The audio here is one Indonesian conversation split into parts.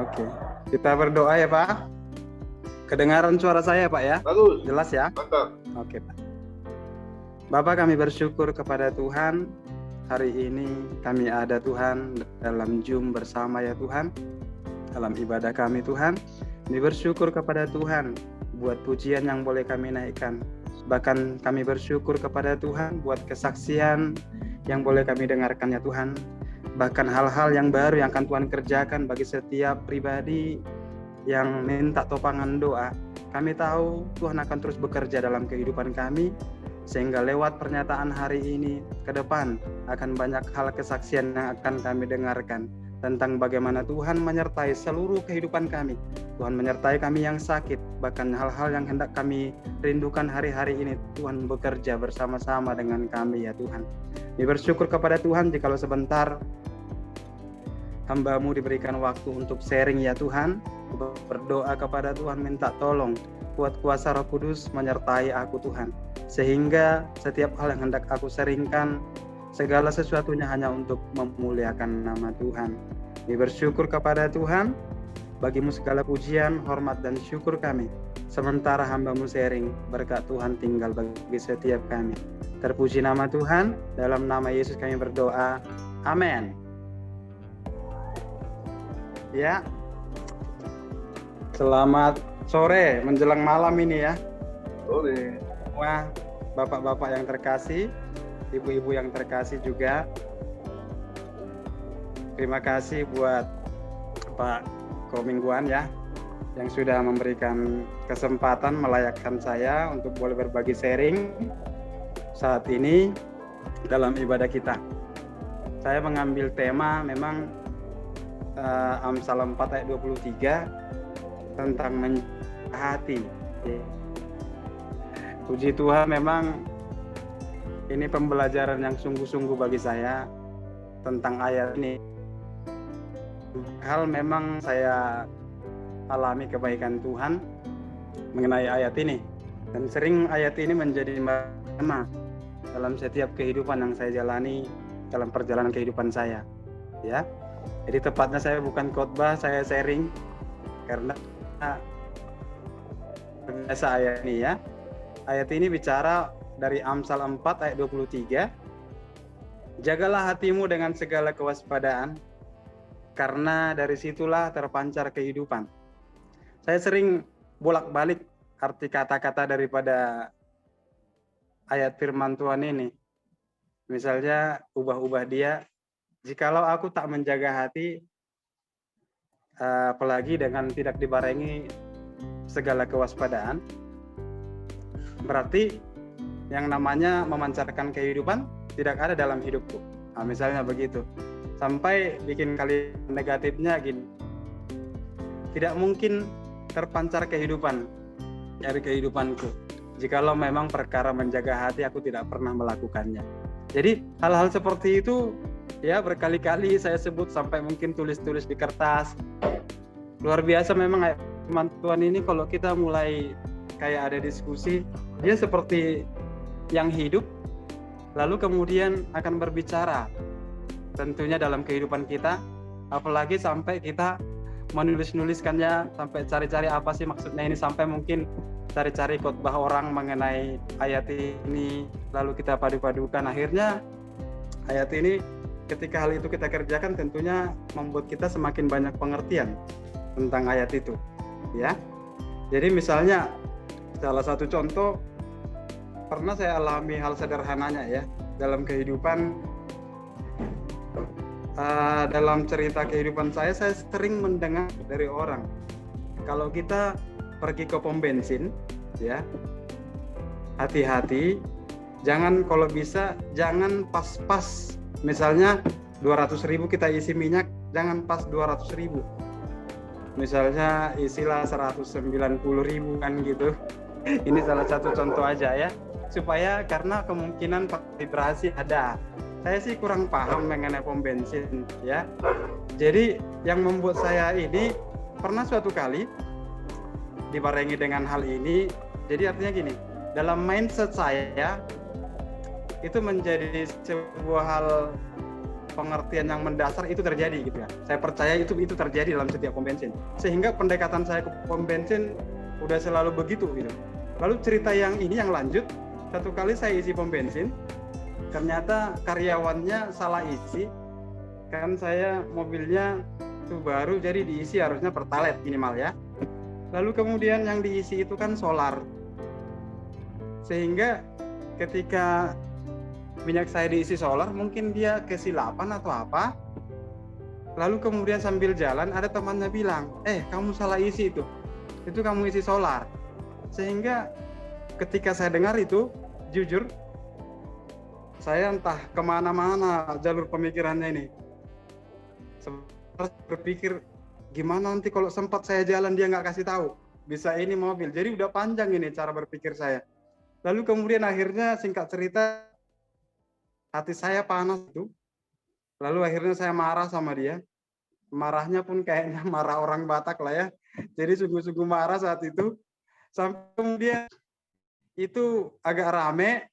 Oke. Kita berdoa ya Pak. Kedengaran suara saya Pak ya? Bagus. Jelas ya? Mantap. Oke Pak. Bapak, kami bersyukur kepada Tuhan. Hari ini kami ada Tuhan dalam Zoom bersama ya Tuhan. Dalam ibadah kami Tuhan. Kami bersyukur kepada Tuhan buat pujian yang boleh kami naikkan. Bahkan kami bersyukur kepada Tuhan buat kesaksian yang boleh kami dengarkan ya Tuhan. Bahkan hal-hal yang baru yang akan Tuhan kerjakan bagi setiap pribadi yang minta topangan doa. Kami tahu Tuhan akan terus bekerja dalam kehidupan kami, sehingga lewat pernyataan hari ini ke depan akan banyak hal kesaksian yang akan kami dengarkan tentang bagaimana Tuhan menyertai seluruh kehidupan kami. Tuhan menyertai kami yang sakit, bahkan hal-hal yang hendak kami rindukan hari-hari ini Tuhan bekerja bersama-sama dengan kami ya Tuhan. Kami bersyukur kepada Tuhan jikalau sebentar hamba-Mu diberikan waktu untuk sharing ya Tuhan. Berdoa kepada Tuhan, minta tolong kuat kuasa Roh Kudus menyertai aku Tuhan, sehingga setiap hal yang hendak aku sharingkan segala sesuatunya hanya untuk memuliakan nama Tuhan. Kami bersyukur kepada Tuhan, bagimu segala pujian, hormat dan syukur kami. Sementara hamba-Mu sharing, berkat Tuhan tinggal bagi setiap kami. Terpuji nama Tuhan, dalam nama Yesus kami berdoa. Amin. Ya, selamat sore menjelang malam ini ya. Sore. Wah, bapak-bapak yang terkasih, ibu-ibu yang terkasih juga. Terima kasih buat Pak Komingguan ya, yang sudah memberikan kesempatan melayakkan saya untuk boleh berbagi sharing saat ini dalam ibadah kita. Saya mengambil tema memang Amsal 4 ayat 23 tentang menjaga hati. Puji Tuhan, memang ini pembelajaran yang sungguh-sungguh bagi saya tentang ayat ini. Hal memang saya alami kebaikan Tuhan mengenai ayat ini, dan sering ayat ini menjadi tema dalam setiap kehidupan yang saya jalani dalam perjalanan kehidupan saya. Ya. Jadi tepatnya saya bukan khotbah, saya sharing karena biasa ayat ini ya. Ayat ini bicara dari Amsal 4 ayat 23. Jagalah hatimu dengan segala kewaspadaan, karena dari situlah terpancar kehidupan. Saya sering bolak-balik arti kata-kata daripada ayat firman Tuhan ini. Misalnya ubah-ubah dia, jikalau aku tak menjaga hati, apalagi dengan tidak dibarengi segala kewaspadaan, berarti yang namanya memancarkan kehidupan tidak ada dalam hidupku. Nah, misalnya begitu. Sampai bikin kalimat negatifnya gini, tidak mungkin terpancar kehidupan dari kehidupanku jikalau memang perkara menjaga hati aku tidak pernah melakukannya. Jadi hal-hal seperti itu ya berkali-kali saya sebut, sampai mungkin tulis-tulis di kertas. Luar biasa memang firman Tuhan ini, kalau kita mulai kayak ada diskusi, dia seperti yang hidup, lalu kemudian akan berbicara tentunya dalam kehidupan kita, apalagi sampai kita menulis-nuliskannya, sampai cari-cari apa sih maksudnya ini, sampai mungkin cari-cari khotbah orang mengenai ayat ini, lalu kita padu-padukan. Akhirnya ayat ini, ketika hal itu kita kerjakan, tentunya membuat kita semakin banyak pengertian tentang ayat itu ya. Jadi misalnya salah satu contoh, pernah saya alami hal sederhananya ya dalam kehidupan. Dalam cerita kehidupan saya sering mendengar dari orang, kalau kita pergi ke pom bensin ya, hati-hati, jangan, kalau bisa jangan pas-pas, misalnya 200.000 kita isi minyak, jangan pas 200.000, misalnya isilah 190.000 kan gitu. Ini salah satu contoh aja ya, supaya karena kemungkinan vibrasi ada. Saya sih kurang paham mengenai pom bensin ya. Jadi yang membuat saya ini, pernah suatu kali dibarengi dengan hal ini. Jadi artinya gini, dalam mindset saya itu menjadi sebuah hal pengertian yang mendasar itu terjadi gitu ya. Saya percaya itu terjadi dalam setiap pom bensin. Sehingga pendekatan saya ke pom bensin udah selalu begitu gitu. Lalu cerita yang ini yang lanjut, satu kali saya isi pom bensin, ternyata karyawannya salah isi. Kan saya mobilnya itu baru, jadi diisi harusnya pertalite minimal ya. Lalu kemudian yang diisi itu kan solar. Sehingga ketika minyak saya diisi solar, mungkin dia kesilapan atau apa. Lalu kemudian sambil jalan ada temannya bilang, kamu salah isi itu kamu isi solar. Sehingga ketika saya dengar itu, jujur saya entah kemana-mana jalur pemikirannya ini. Berpikir gimana nanti kalau sempat saya jalan dia nggak kasih tahu bisa ini mobil. Jadi udah panjang ini cara berpikir saya. Lalu kemudian akhirnya singkat cerita hati saya panas itu. Lalu akhirnya saya marah sama dia. Marahnya pun kayaknya marah orang Batak lah ya. Jadi sungguh-sungguh marah saat itu. Sampai kemudian itu agak rame.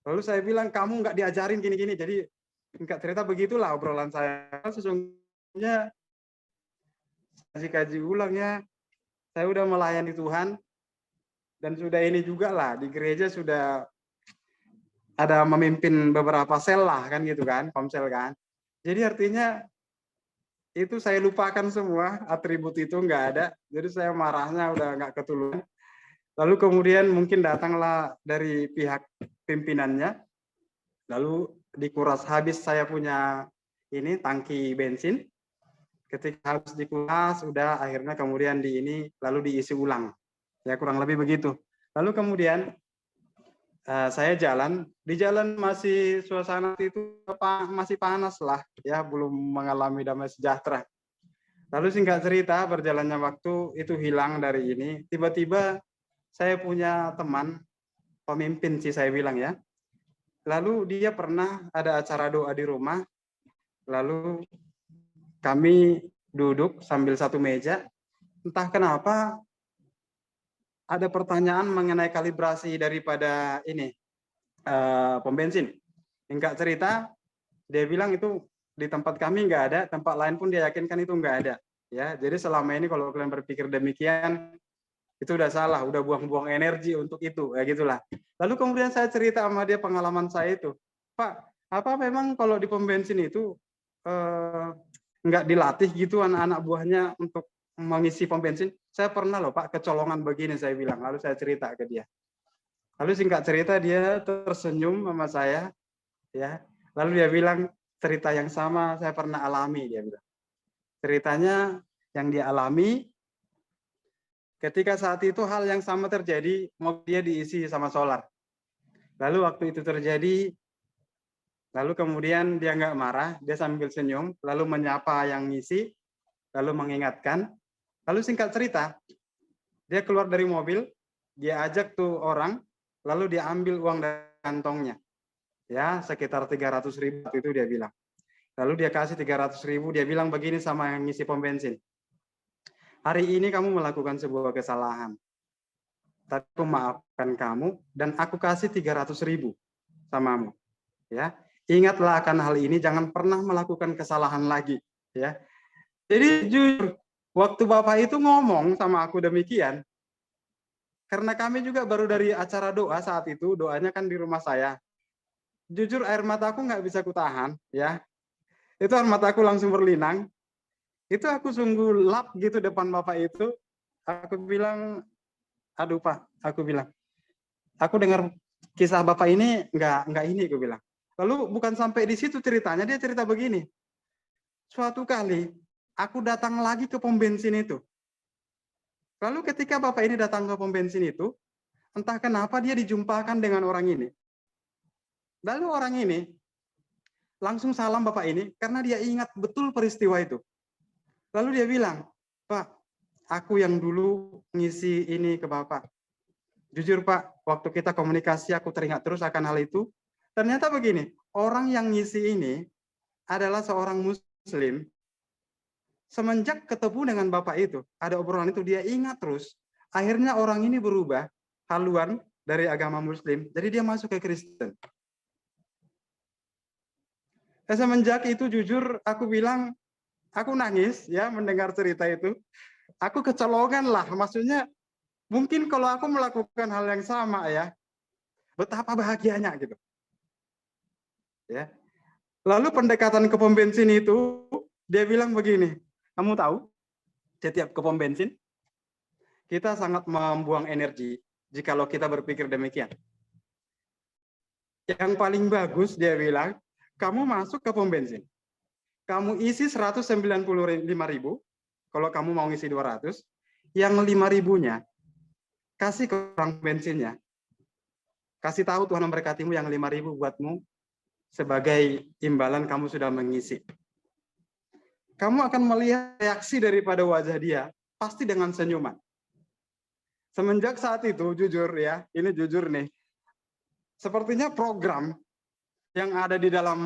Lalu saya bilang kamu nggak diajarin gini-gini. Jadi singkat cerita begitulah obrolan saya. Sesungguhnya kaji ulang ya. Saya udah melayani Tuhan. Dan sudah ini juga lah, di gereja sudah ada memimpin beberapa sel lah kan gitu kan, komsel kan. Jadi artinya itu saya lupakan semua, atribut itu nggak ada. Jadi saya marahnya udah nggak ketulungan. Lalu kemudian mungkin datanglah dari pihak pimpinannya. Lalu dikuras habis saya punya ini tangki bensin. Ketika habis dikuras, udah akhirnya kemudian lalu diisi ulang. Ya kurang lebih begitu. Lalu kemudian saya di jalan masih suasana itu masih panas lah, ya belum mengalami damai sejahtera. Lalu singkat cerita berjalannya waktu itu hilang dari ini. Tiba-tiba saya punya teman pemimpin sih saya bilang ya. Lalu dia pernah ada acara doa di rumah. Lalu kami duduk sambil satu meja. Entah kenapa ada pertanyaan mengenai kalibrasi daripada pom bensin. Singkat cerita, dia bilang itu di tempat kami nggak ada, tempat lain pun dia yakinkan itu nggak ada. Ya, jadi selama ini kalau kalian berpikir demikian, itu udah salah, udah buang-buang energi untuk itu, ya gitulah. Lalu kemudian saya cerita sama dia pengalaman saya itu, Pak, apa memang kalau di pom bensin itu nggak dilatih gitu anak-anak buahnya untuk mengisi pom bensin? Saya pernah loh Pak kecolongan begini, saya bilang. Lalu saya cerita ke dia. Lalu singkat cerita dia tersenyum sama saya, ya. Lalu dia bilang cerita yang sama saya pernah alami, dia bilang. Ceritanya yang dia alami ketika saat itu hal yang sama terjadi, mobil dia diisi sama solar. Lalu waktu itu terjadi, lalu kemudian dia nggak marah, dia sambil senyum, lalu menyapa yang ngisi, lalu mengingatkan. Lalu singkat cerita, dia keluar dari mobil, dia ajak tuh orang, lalu dia ambil uang dari kantongnya. Ya, sekitar 300.000 itu dia bilang. Lalu dia kasih 300.000, dia bilang begini sama yang ngisi pom bensin. Hari ini kamu melakukan sebuah kesalahan. Tapi aku maafkan kamu dan aku kasih 300.000 samamu. Ya, ingatlah akan hal ini, jangan pernah melakukan kesalahan lagi. Ya, jadi jujur, waktu Bapak itu ngomong sama aku demikian, karena kami juga baru dari acara doa saat itu, doanya kan di rumah saya. Jujur air mataku nggak bisa kutahan, ya. Itu air mataku langsung berlinang. Itu aku sungguh lap gitu depan Bapak itu. Aku bilang, aduh Pak, aku bilang, aku dengar kisah Bapak ini nggak ini, aku bilang. Lalu bukan sampai di situ ceritanya, dia cerita begini. Suatu kali aku datang lagi ke pom bensin itu. Lalu ketika Bapak ini datang ke pom bensin itu, entah kenapa dia dijumpakan dengan orang ini. Lalu orang ini langsung salam Bapak ini karena dia ingat betul peristiwa itu. Lalu dia bilang, Pak, aku yang dulu ngisi ini ke Bapak. Jujur Pak, waktu kita komunikasi aku teringat terus akan hal itu. Ternyata begini, orang yang ngisi ini adalah seorang Muslim. Semenjak ketemu dengan Bapak itu, ada obrolan itu, dia ingat terus. Akhirnya orang ini berubah haluan dari agama Muslim, jadi dia masuk ke Kristen. Semenjak itu jujur aku bilang, aku nangis ya mendengar cerita itu. Aku kecolongan lah, maksudnya mungkin kalau aku melakukan hal yang sama ya, betapa bahagianya gitu. Ya. Lalu pendekatan ke pom bensin itu, dia bilang begini, kamu tahu, setiap ke pom bensin, kita sangat membuang energi jikalau kita berpikir demikian. Yang paling bagus, dia bilang, kamu masuk ke pom bensin, kamu isi 195.000, kalau kamu mau ngisi 200, yang 5.000-nya, kasih ke orang bensinnya, kasih tahu Tuhan memberkatimu yang 5.000 buatmu, sebagai imbalan kamu sudah mengisi. Kamu akan melihat reaksi daripada wajah dia, pasti dengan senyuman. Semenjak saat itu, jujur ya, ini jujur nih, sepertinya program yang ada di dalam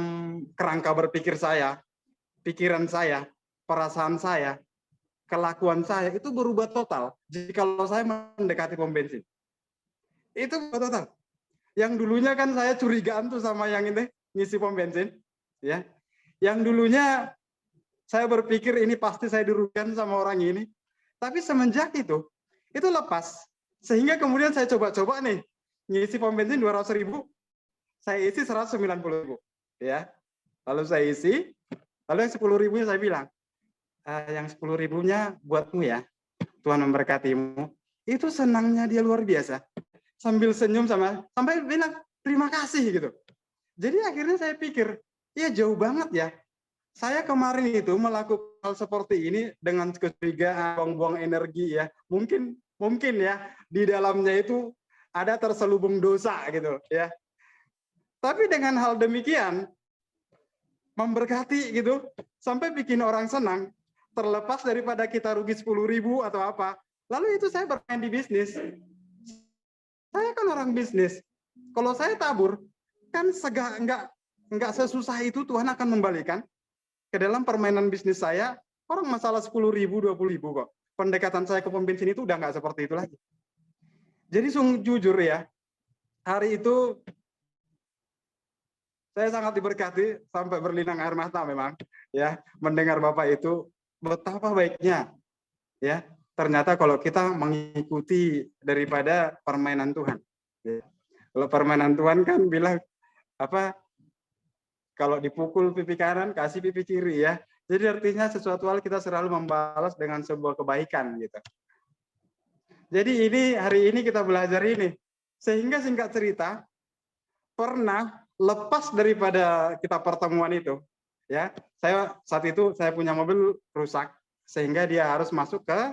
kerangka berpikir saya, pikiran saya, perasaan saya, kelakuan saya, itu berubah total jika saya mendekati pom bensin. Itu berubah total. Yang dulunya kan saya curigaan tuh sama yang ini, ngisi pom bensin. Ya. Yang dulunya saya berpikir ini pasti saya dirugikan sama orang ini. Tapi semenjak itu lepas. Sehingga kemudian saya coba-coba nih, ngisi pom bensin 200.000, saya isi 190.000. Ya. Lalu saya isi, lalu yang 10.000-nya saya bilang, yang 10.000-nya buatmu ya, Tuhan memberkatimu. Itu senangnya dia luar biasa. Sambil senyum sampai bilang, terima kasih gitu. Jadi akhirnya saya pikir, ya jauh banget ya. Saya kemarin itu melakukan hal seperti ini dengan kecurigaan, buang-buang energi ya. Mungkin ya di dalamnya itu ada terselubung dosa gitu ya. Tapi dengan hal demikian memberkati gitu sampai bikin orang senang, terlepas daripada kita rugi 10.000 atau apa. Lalu itu saya bermain di bisnis. Saya kan orang bisnis. Kalau saya tabur kan enggak sesusah itu Tuhan akan membalikan. Ke dalam permainan bisnis saya, orang masalah 10.000, 20.000 kok. Pendekatan saya ke pom bensin itu udah nggak seperti itu lagi. Jadi jujur ya, hari itu saya sangat diberkati sampai berlinang air mata memang, ya, mendengar Bapak itu betapa baiknya, ya. Ternyata kalau kita mengikuti daripada permainan Tuhan. Ya. Kalau permainan Tuhan kan bilang apa? Kalau dipukul pipi kanan, kasih pipi kiri ya. Jadi artinya sesuatu hal kita selalu membalas dengan sebuah kebaikan gitu. Jadi hari ini kita belajar ini. Sehingga singkat cerita, pernah lepas daripada kita pertemuan itu, ya. Saat itu saya punya mobil rusak sehingga dia harus masuk ke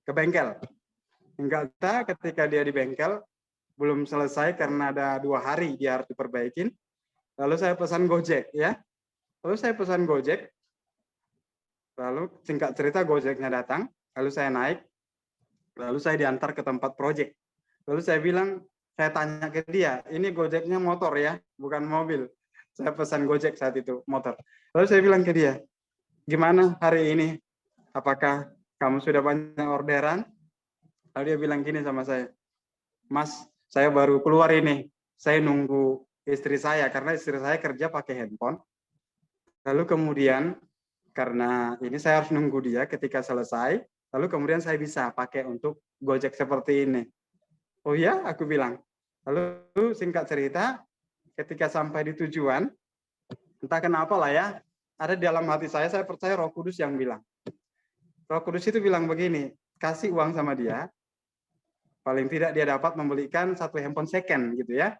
ke bengkel. Hingga ketika dia di bengkel belum selesai karena ada 2 hari dia harus diperbaikin. Lalu saya pesan Gojek ya. Lalu singkat cerita Gojeknya datang, lalu saya naik, lalu saya diantar ke tempat proyek. Lalu saya tanya ke dia, ini Gojeknya motor ya, bukan mobil. Saya pesan Gojek saat itu, motor. Lalu saya bilang ke dia, gimana hari ini? Apakah kamu sudah banyak orderan? Lalu dia bilang gini sama saya, Mas, saya baru keluar ini, saya nunggu istri saya, karena istri saya kerja pakai handphone. Lalu kemudian, karena ini saya harus nunggu dia ketika selesai, lalu kemudian saya bisa pakai untuk Gojek seperti ini. Oh ya, aku bilang. Lalu singkat cerita, ketika sampai di tujuan, entah kenapa lah ya, ada di dalam hati saya percaya Roh Kudus yang bilang. Roh Kudus itu bilang begini, kasih uang sama dia, paling tidak dia dapat membelikan 1 handphone second gitu ya.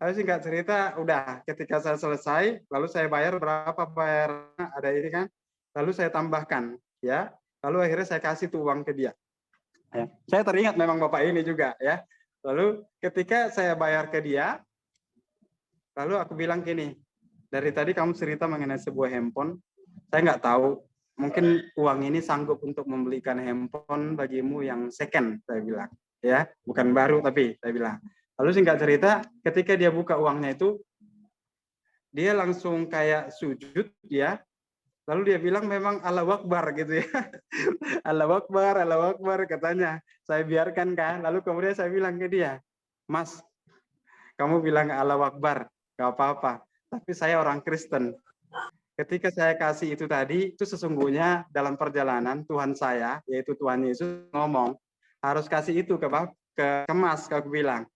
Lalu singkat cerita, udah ketika saya selesai, lalu saya bayar berapa bayarnya, ada ini kan, lalu saya tambahkan ya, lalu akhirnya saya kasih tuh uang ke dia. Ya. Saya teringat memang Bapak ini juga ya. Lalu ketika saya bayar ke dia, lalu aku bilang gini, dari tadi kamu cerita mengenai sebuah handphone, saya nggak tahu, mungkin uang ini sanggup untuk membelikan handphone bagimu yang second, saya bilang. Ya, bukan baru tapi saya bilang. Lalu singkat cerita, ketika dia buka uangnya itu, dia langsung kayak sujud ya. Lalu dia bilang memang Allahu Akbar gitu ya. Allahu Akbar katanya. Saya biarkan kan. Lalu kemudian saya bilang ke dia, Mas, kamu bilang Allahu Akbar, gak apa-apa. tapi saya orang Kristen. Ketika saya kasih itu tadi, itu sesungguhnya dalam perjalanan Tuhan saya, yaitu Tuhan Yesus ngomong, harus kasih itu ke Mas, aku bilang.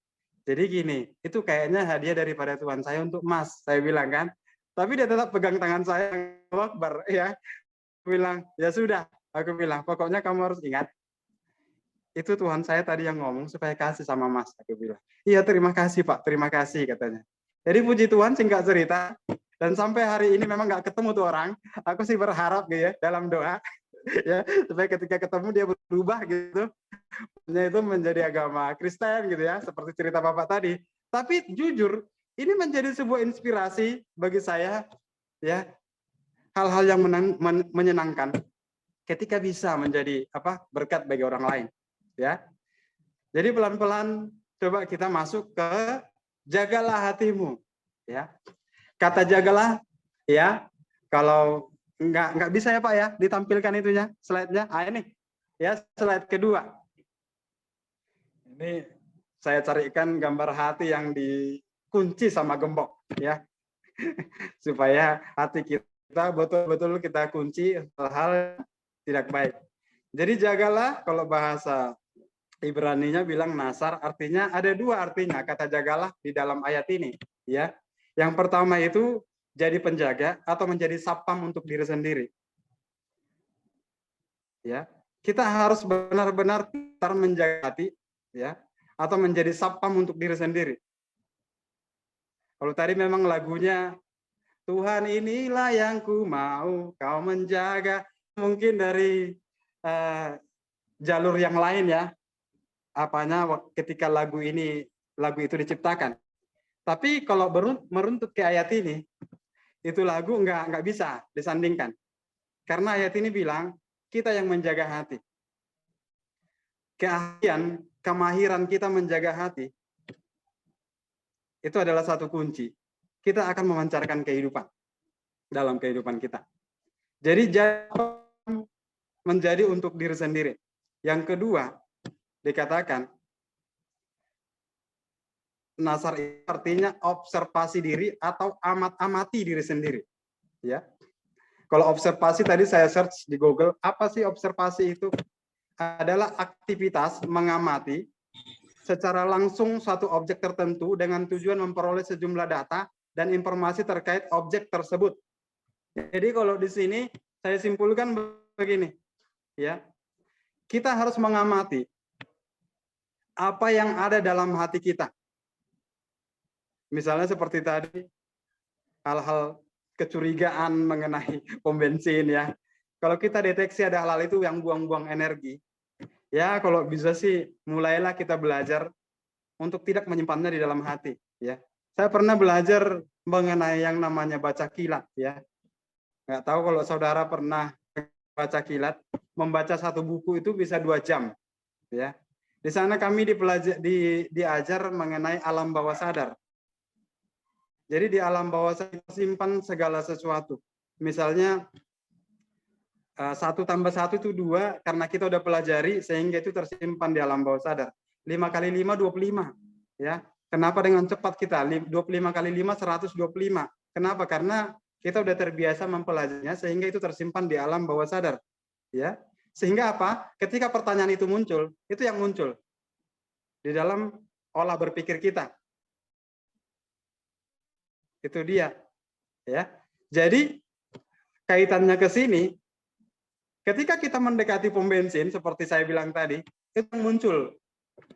Jadi gini, itu kayaknya hadiah daripada Tuhan saya untuk Mas, saya bilang kan. Tapi dia tetap pegang tangan saya, Akbar, ya. Aku bilang, ya sudah, aku bilang, pokoknya kamu harus ingat, itu Tuhan saya tadi yang ngomong supaya kasih sama Mas, aku bilang. Iya, terima kasih Pak, terima kasih katanya. Jadi puji Tuhan, singkat cerita, dan sampai hari ini memang nggak ketemu tuh orang. Aku sih berharap gitu ya dalam doa ya supaya ketika ketemu dia berubah gitu. Itu menjadi agama Kristen gitu ya, seperti cerita Bapak tadi. Tapi jujur, ini menjadi sebuah inspirasi bagi saya ya, hal-hal yang menyenangkan ketika bisa menjadi berkat bagi orang lain ya. Jadi pelan-pelan coba kita masuk ke jagalah hatimu ya. Kata jagalah ya, kalau nggak bisa ya Pak ya ditampilkan itunya slide-nya. Ini ya slide kedua. Ini saya carikan gambar hati yang dikunci sama gembok ya. Supaya hati kita betul-betul kita kunci hal-hal tidak baik. Jadi jagalah, kalau bahasa Ibraninya bilang nasar, artinya ada dua artinya kata jagalah di dalam ayat ini ya. Yang pertama itu jadi penjaga atau menjadi sapam untuk diri sendiri. Ya, kita harus benar-benar menjaga hati ya, atau menjadi sapam untuk diri sendiri. Kalau tadi memang lagunya Tuhan inilah yang ku mau kau menjaga, mungkin dari jalur yang lain ya, ketika lagu itu diciptakan. Tapi kalau meruntut ke ayat ini, itu lagu nggak bisa disandingkan. Karena ayat ini bilang, kita yang menjaga hati. Keahlian, kemahiran kita menjaga hati, itu adalah satu kunci. Kita akan memancarkan kehidupan dalam kehidupan kita. Jadi jangan menjadi untuk diri sendiri. Yang kedua, dikatakan, nasar artinya observasi diri atau amat-amati diri sendiri. Ya. Kalau observasi tadi saya search di Google, apa sih observasi itu? Adalah aktivitas mengamati secara langsung suatu objek tertentu dengan tujuan memperoleh sejumlah data dan informasi terkait objek tersebut. Jadi kalau di sini saya simpulkan begini, ya. Kita harus mengamati apa yang ada dalam hati kita. Misalnya seperti tadi, hal-hal kecurigaan mengenai pom bensin ya. Kalau kita deteksi ada hal-hal itu yang buang-buang energi, ya kalau bisa sih mulailah kita belajar untuk tidak menyimpannya di dalam hati. Ya, saya pernah belajar mengenai yang namanya baca kilat. Ya, nggak tahu kalau saudara pernah baca kilat, membaca satu buku itu bisa 2 jam. Ya, di sana kami diajar mengenai alam bawah sadar. Jadi di alam bawah sadar simpan segala sesuatu. Misalnya 1 tambah 1 itu 2, karena kita udah pelajari sehingga itu tersimpan di alam bawah sadar. 5 kali 5 25. Ya. Kenapa dengan cepat kita? 25 kali 5 125. Kenapa? Karena kita udah terbiasa mempelajarinya sehingga itu tersimpan di alam bawah sadar. Ya. Sehingga apa? Ketika pertanyaan itu muncul, itu yang muncul di dalam olah berpikir kita. Itu dia. Ya. Jadi kaitannya ke sini, ketika kita mendekati pom bensin seperti saya bilang tadi, itu muncul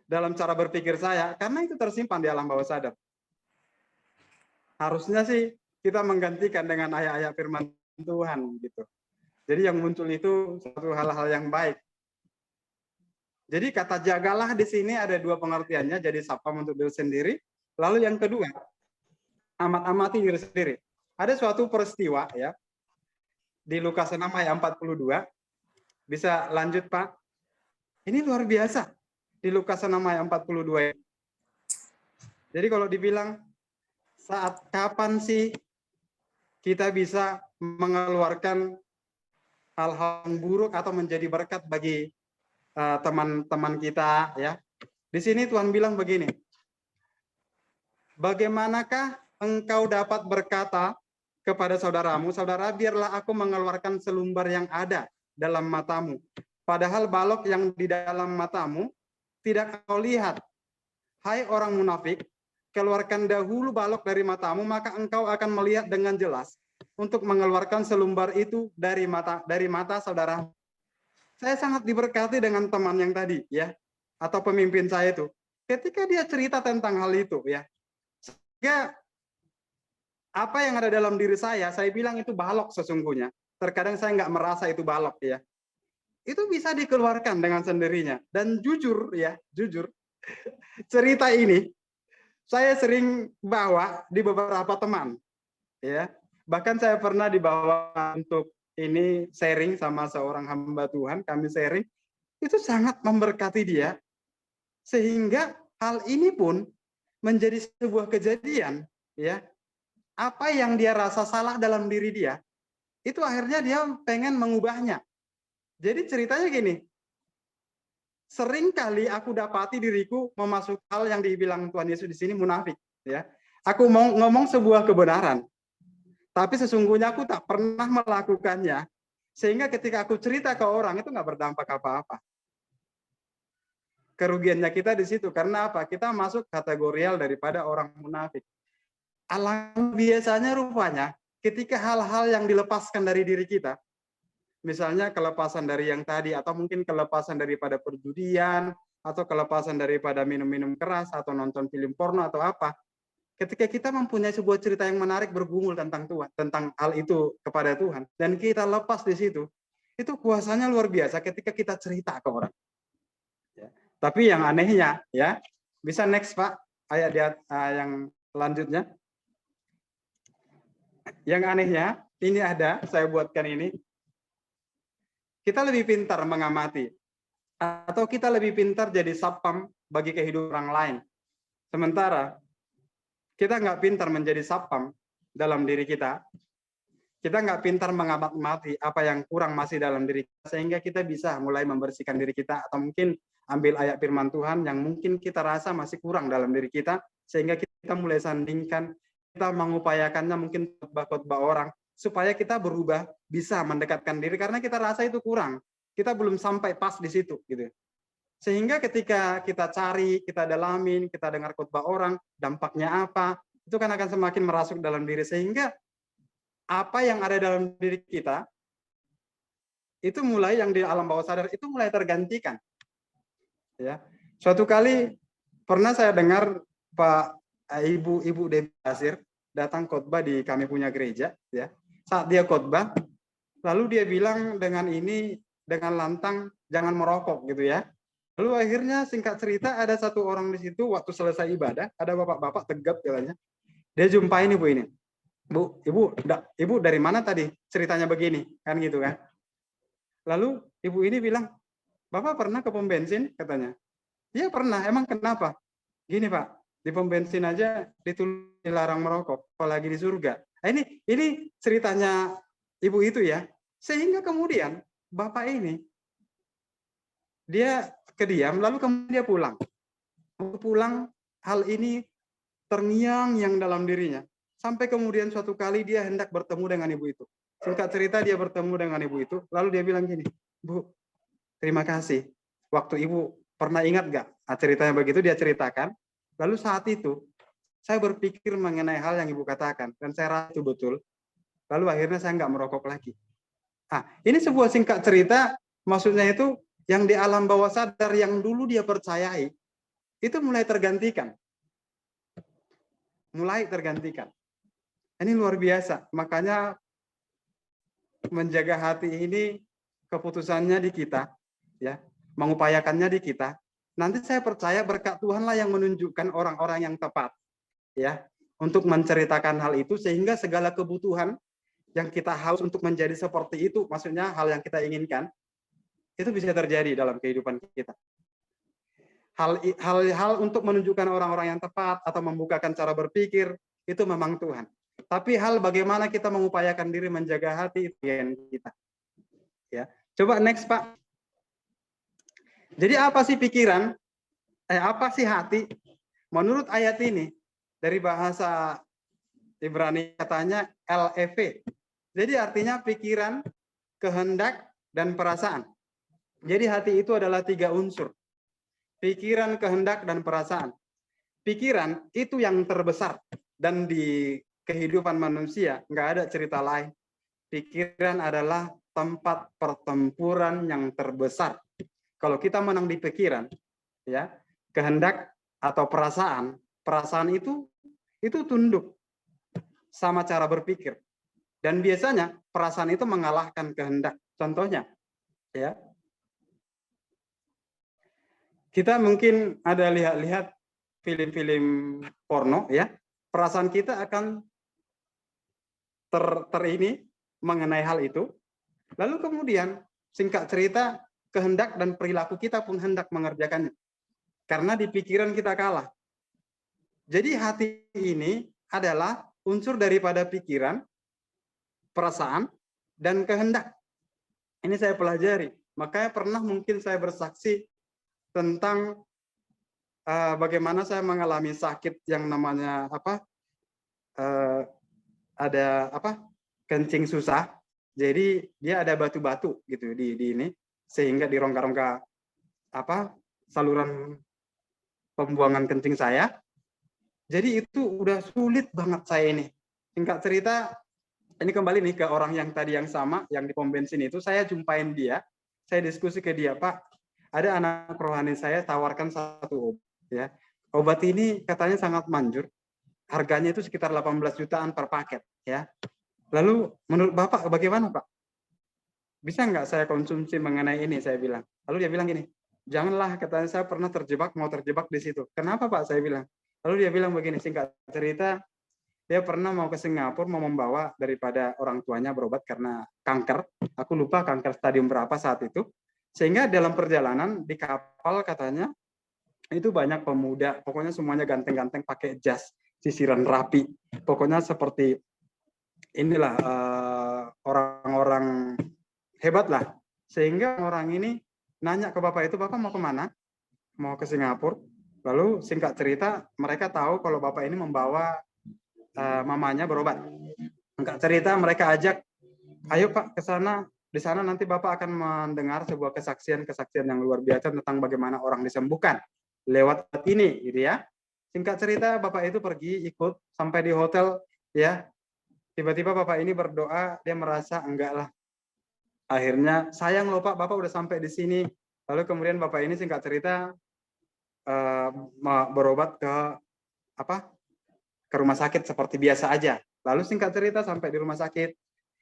dalam cara berpikir saya karena itu tersimpan di alam bawah sadar. Harusnya sih kita menggantikan dengan ayat-ayat firman Tuhan gitu. Jadi yang muncul itu satu hal-hal yang baik. Jadi kata jagalah di sini ada 2 pengertiannya, jadi sapam untuk diri sendiri. Lalu yang kedua, amat-amati diri sendiri. Ada suatu peristiwa ya di Lukas 6 ayat 42. Bisa lanjut Pak? Ini luar biasa di Lukas 6 ayat 42. Jadi kalau dibilang saat kapan sih kita bisa mengeluarkan hal-hal yang buruk atau menjadi berkat bagi teman-teman kita ya. Di sini Tuhan bilang begini. Bagaimanakah engkau dapat berkata kepada saudaramu, saudara, biarlah aku mengeluarkan selumbar yang ada dalam matamu. Padahal balok yang di dalam matamu tidak kau lihat. Hai orang munafik, keluarkan dahulu balok dari matamu, maka engkau akan melihat dengan jelas untuk mengeluarkan selumbar itu dari mata saudara. Saya sangat diberkati dengan teman yang tadi, ya, atau pemimpin saya itu. Ketika dia cerita tentang hal itu, ya, sehingga apa yang ada dalam diri saya bilang itu balok sesungguhnya. Terkadang saya nggak merasa itu balok, ya. Itu bisa dikeluarkan dengan sendirinya. Dan jujur, ya, jujur, cerita ini saya sering bawa di beberapa teman, ya. Bahkan saya pernah dibawa untuk ini sharing sama seorang hamba Tuhan, kami sharing, itu sangat memberkati dia, sehingga hal ini pun menjadi sebuah kejadian, ya. Apa yang dia rasa salah dalam diri dia, itu akhirnya dia pengen mengubahnya. Jadi ceritanya gini, sering kali aku dapati diriku memasuki hal yang dibilang Tuhan Yesus di sini munafik, ya. Aku mau ngomong sebuah kebenaran, tapi sesungguhnya aku tak pernah melakukannya, sehingga ketika aku cerita ke orang itu nggak berdampak apa-apa. Kerugiannya kita di situ, karena apa? Kita masuk kategorial daripada orang munafik. Alangkah biasanya rupanya, ketika hal-hal yang dilepaskan dari diri kita, misalnya kelepasan dari yang tadi, atau mungkin kelepasan daripada perjudian, atau kelepasan daripada minum-minum keras, atau nonton film porno, atau apa, ketika kita mempunyai sebuah cerita yang menarik bergumul tentang Tuhan, tentang hal itu kepada Tuhan, dan kita lepas di situ, itu kuasanya luar biasa ketika kita cerita ke orang. Ya. Tapi yang anehnya, ya, bisa next Pak, ayat dia yang selanjutnya. Yang anehnya, ini ada, saya buatkan ini. Kita lebih pintar mengamati, atau kita lebih pintar jadi satpam bagi kehidupan orang lain. Sementara kita nggak pintar menjadi satpam dalam diri kita. Kita nggak pintar mengamati apa yang kurang masih dalam diri kita, sehingga kita bisa mulai membersihkan diri kita, atau mungkin ambil ayat firman Tuhan yang mungkin kita rasa masih kurang dalam diri kita, sehingga kita mulai sandingkan, kita mengupayakannya mungkin khotbah-khotbah orang, supaya kita berubah, bisa mendekatkan diri, karena kita rasa itu kurang. Kita belum sampai pas di situ, gitu. Sehingga ketika kita cari, kita dalamin, kita dengar khotbah orang, dampaknya apa, itu kan akan semakin merasuk dalam diri, sehingga apa yang ada dalam diri kita, itu mulai yang di alam bawah sadar, itu mulai tergantikan. Ya, suatu kali pernah saya dengar Ibu Debbie Basir datang khotbah di kami punya gereja, ya. Saat dia khotbah, lalu dia bilang dengan lantang, jangan merokok, gitu ya. Lalu akhirnya singkat cerita ada satu orang di situ waktu selesai ibadah, ada bapak-bapak tegap jalannya. Dia jumpain ibu ini. Ibu dari mana tadi ceritanya begini, kan gitu kan. Lalu ibu ini bilang, Bapak pernah ke pom bensin, katanya. Iya pernah, emang kenapa? Gini Pak, di pom bensin aja ditulis dilarang merokok, apalagi di surga. Nah, ini ceritanya ibu itu ya. Sehingga kemudian bapak ini dia kediam, lalu kemudian dia pulang. Pulang, hal ini terngiang yang dalam dirinya. Sampai kemudian suatu kali dia hendak bertemu dengan ibu itu. Singkat cerita dia bertemu dengan ibu itu, lalu dia bilang gini, Bu, terima kasih. Waktu ibu pernah ingat nggak? Nah, ceritanya begitu dia ceritakan. Lalu saat itu saya berpikir mengenai hal yang ibu katakan, dan saya rasa itu betul. Lalu akhirnya saya nggak merokok lagi. Nah, ini sebuah singkat cerita, maksudnya itu yang di alam bawah sadar yang dulu dia percayai, itu mulai tergantikan. Mulai tergantikan. Ini luar biasa. Makanya menjaga hati ini keputusannya di kita, ya, mengupayakannya di kita. Nanti saya percaya berkat Tuhanlah yang menunjukkan orang-orang yang tepat, ya, untuk menceritakan hal itu, sehingga segala kebutuhan yang kita haus untuk menjadi seperti itu, maksudnya hal yang kita inginkan, itu bisa terjadi dalam kehidupan kita. Hal untuk menunjukkan orang-orang yang tepat atau membukakan cara berpikir, itu memang Tuhan. Tapi hal bagaimana kita mengupayakan diri menjaga hati, itu yang kita. Ya, coba next Pak. Jadi apa sih pikiran? Apa sih hati? Menurut ayat ini, dari bahasa Ibrani katanya LEV. Jadi artinya pikiran, kehendak, dan perasaan. Jadi hati itu adalah 3 unsur. Pikiran, kehendak, dan perasaan. Pikiran itu yang terbesar. Dan di kehidupan manusia nggak ada cerita lain. Pikiran adalah tempat pertempuran yang terbesar. Kalau kita menang di pikiran, ya, kehendak atau perasaan itu tunduk sama cara berpikir. Dan biasanya perasaan itu mengalahkan kehendak. Contohnya, ya, kita mungkin ada lihat film-film porno, ya, perasaan kita akan ini mengenai hal itu. Lalu kemudian singkat cerita kehendak dan perilaku kita pun hendak mengerjakannya. Karena di pikiran kita kalah. Jadi hati ini adalah unsur daripada pikiran, perasaan, dan kehendak. Ini saya pelajari. Makanya pernah mungkin saya bersaksi tentang bagaimana saya mengalami sakit yang namanya ada kencing susah. Jadi dia ada batu-batu gitu di ini, sehingga di rongga-rongga saluran pembuangan kencing saya. Jadi itu udah sulit banget saya ini. Singkat cerita, ini kembali nih ke orang yang tadi yang sama, yang di pom bensin itu, saya jumpain dia, saya diskusi ke dia, Pak, ada anak rohani saya tawarkan satu obat, ya. Obat ini katanya sangat manjur, harganya itu sekitar 18 jutaan per paket, ya. Lalu menurut Bapak bagaimana, Pak? Bisa nggak saya konsumsi mengenai ini, saya bilang. Lalu dia bilang gini, janganlah, katanya, saya pernah mau terjebak di situ. Kenapa, Pak? Saya bilang. Lalu dia bilang begini, singkat cerita, dia pernah mau ke Singapura, mau membawa daripada orang tuanya berobat karena kanker. Aku lupa kanker stadium berapa saat itu. Sehingga dalam perjalanan di kapal katanya, itu banyak pemuda, pokoknya semuanya ganteng-ganteng pakai jas, sisiran rapi. Pokoknya seperti inilah orang-orang hebat lah. Sehingga orang ini nanya ke bapak itu, Bapak mau kemana? Mau ke Singapura. Lalu singkat cerita, mereka tahu kalau bapak ini membawa mamanya berobat. Singkat cerita, mereka ajak, ayo Pak ke sana. Di sana nanti Bapak akan mendengar sebuah kesaksian yang luar biasa tentang bagaimana orang disembuhkan lewat ini, gitu ya. Singkat cerita, Bapak itu pergi ikut sampai di hotel, ya. Tiba-tiba Bapak ini berdoa, dia merasa enggak lah. Akhirnya, sayang loh Pak, Bapak udah sampai di sini. Lalu kemudian Bapak ini singkat cerita berobat ke rumah sakit seperti biasa aja. Lalu singkat cerita sampai di rumah sakit,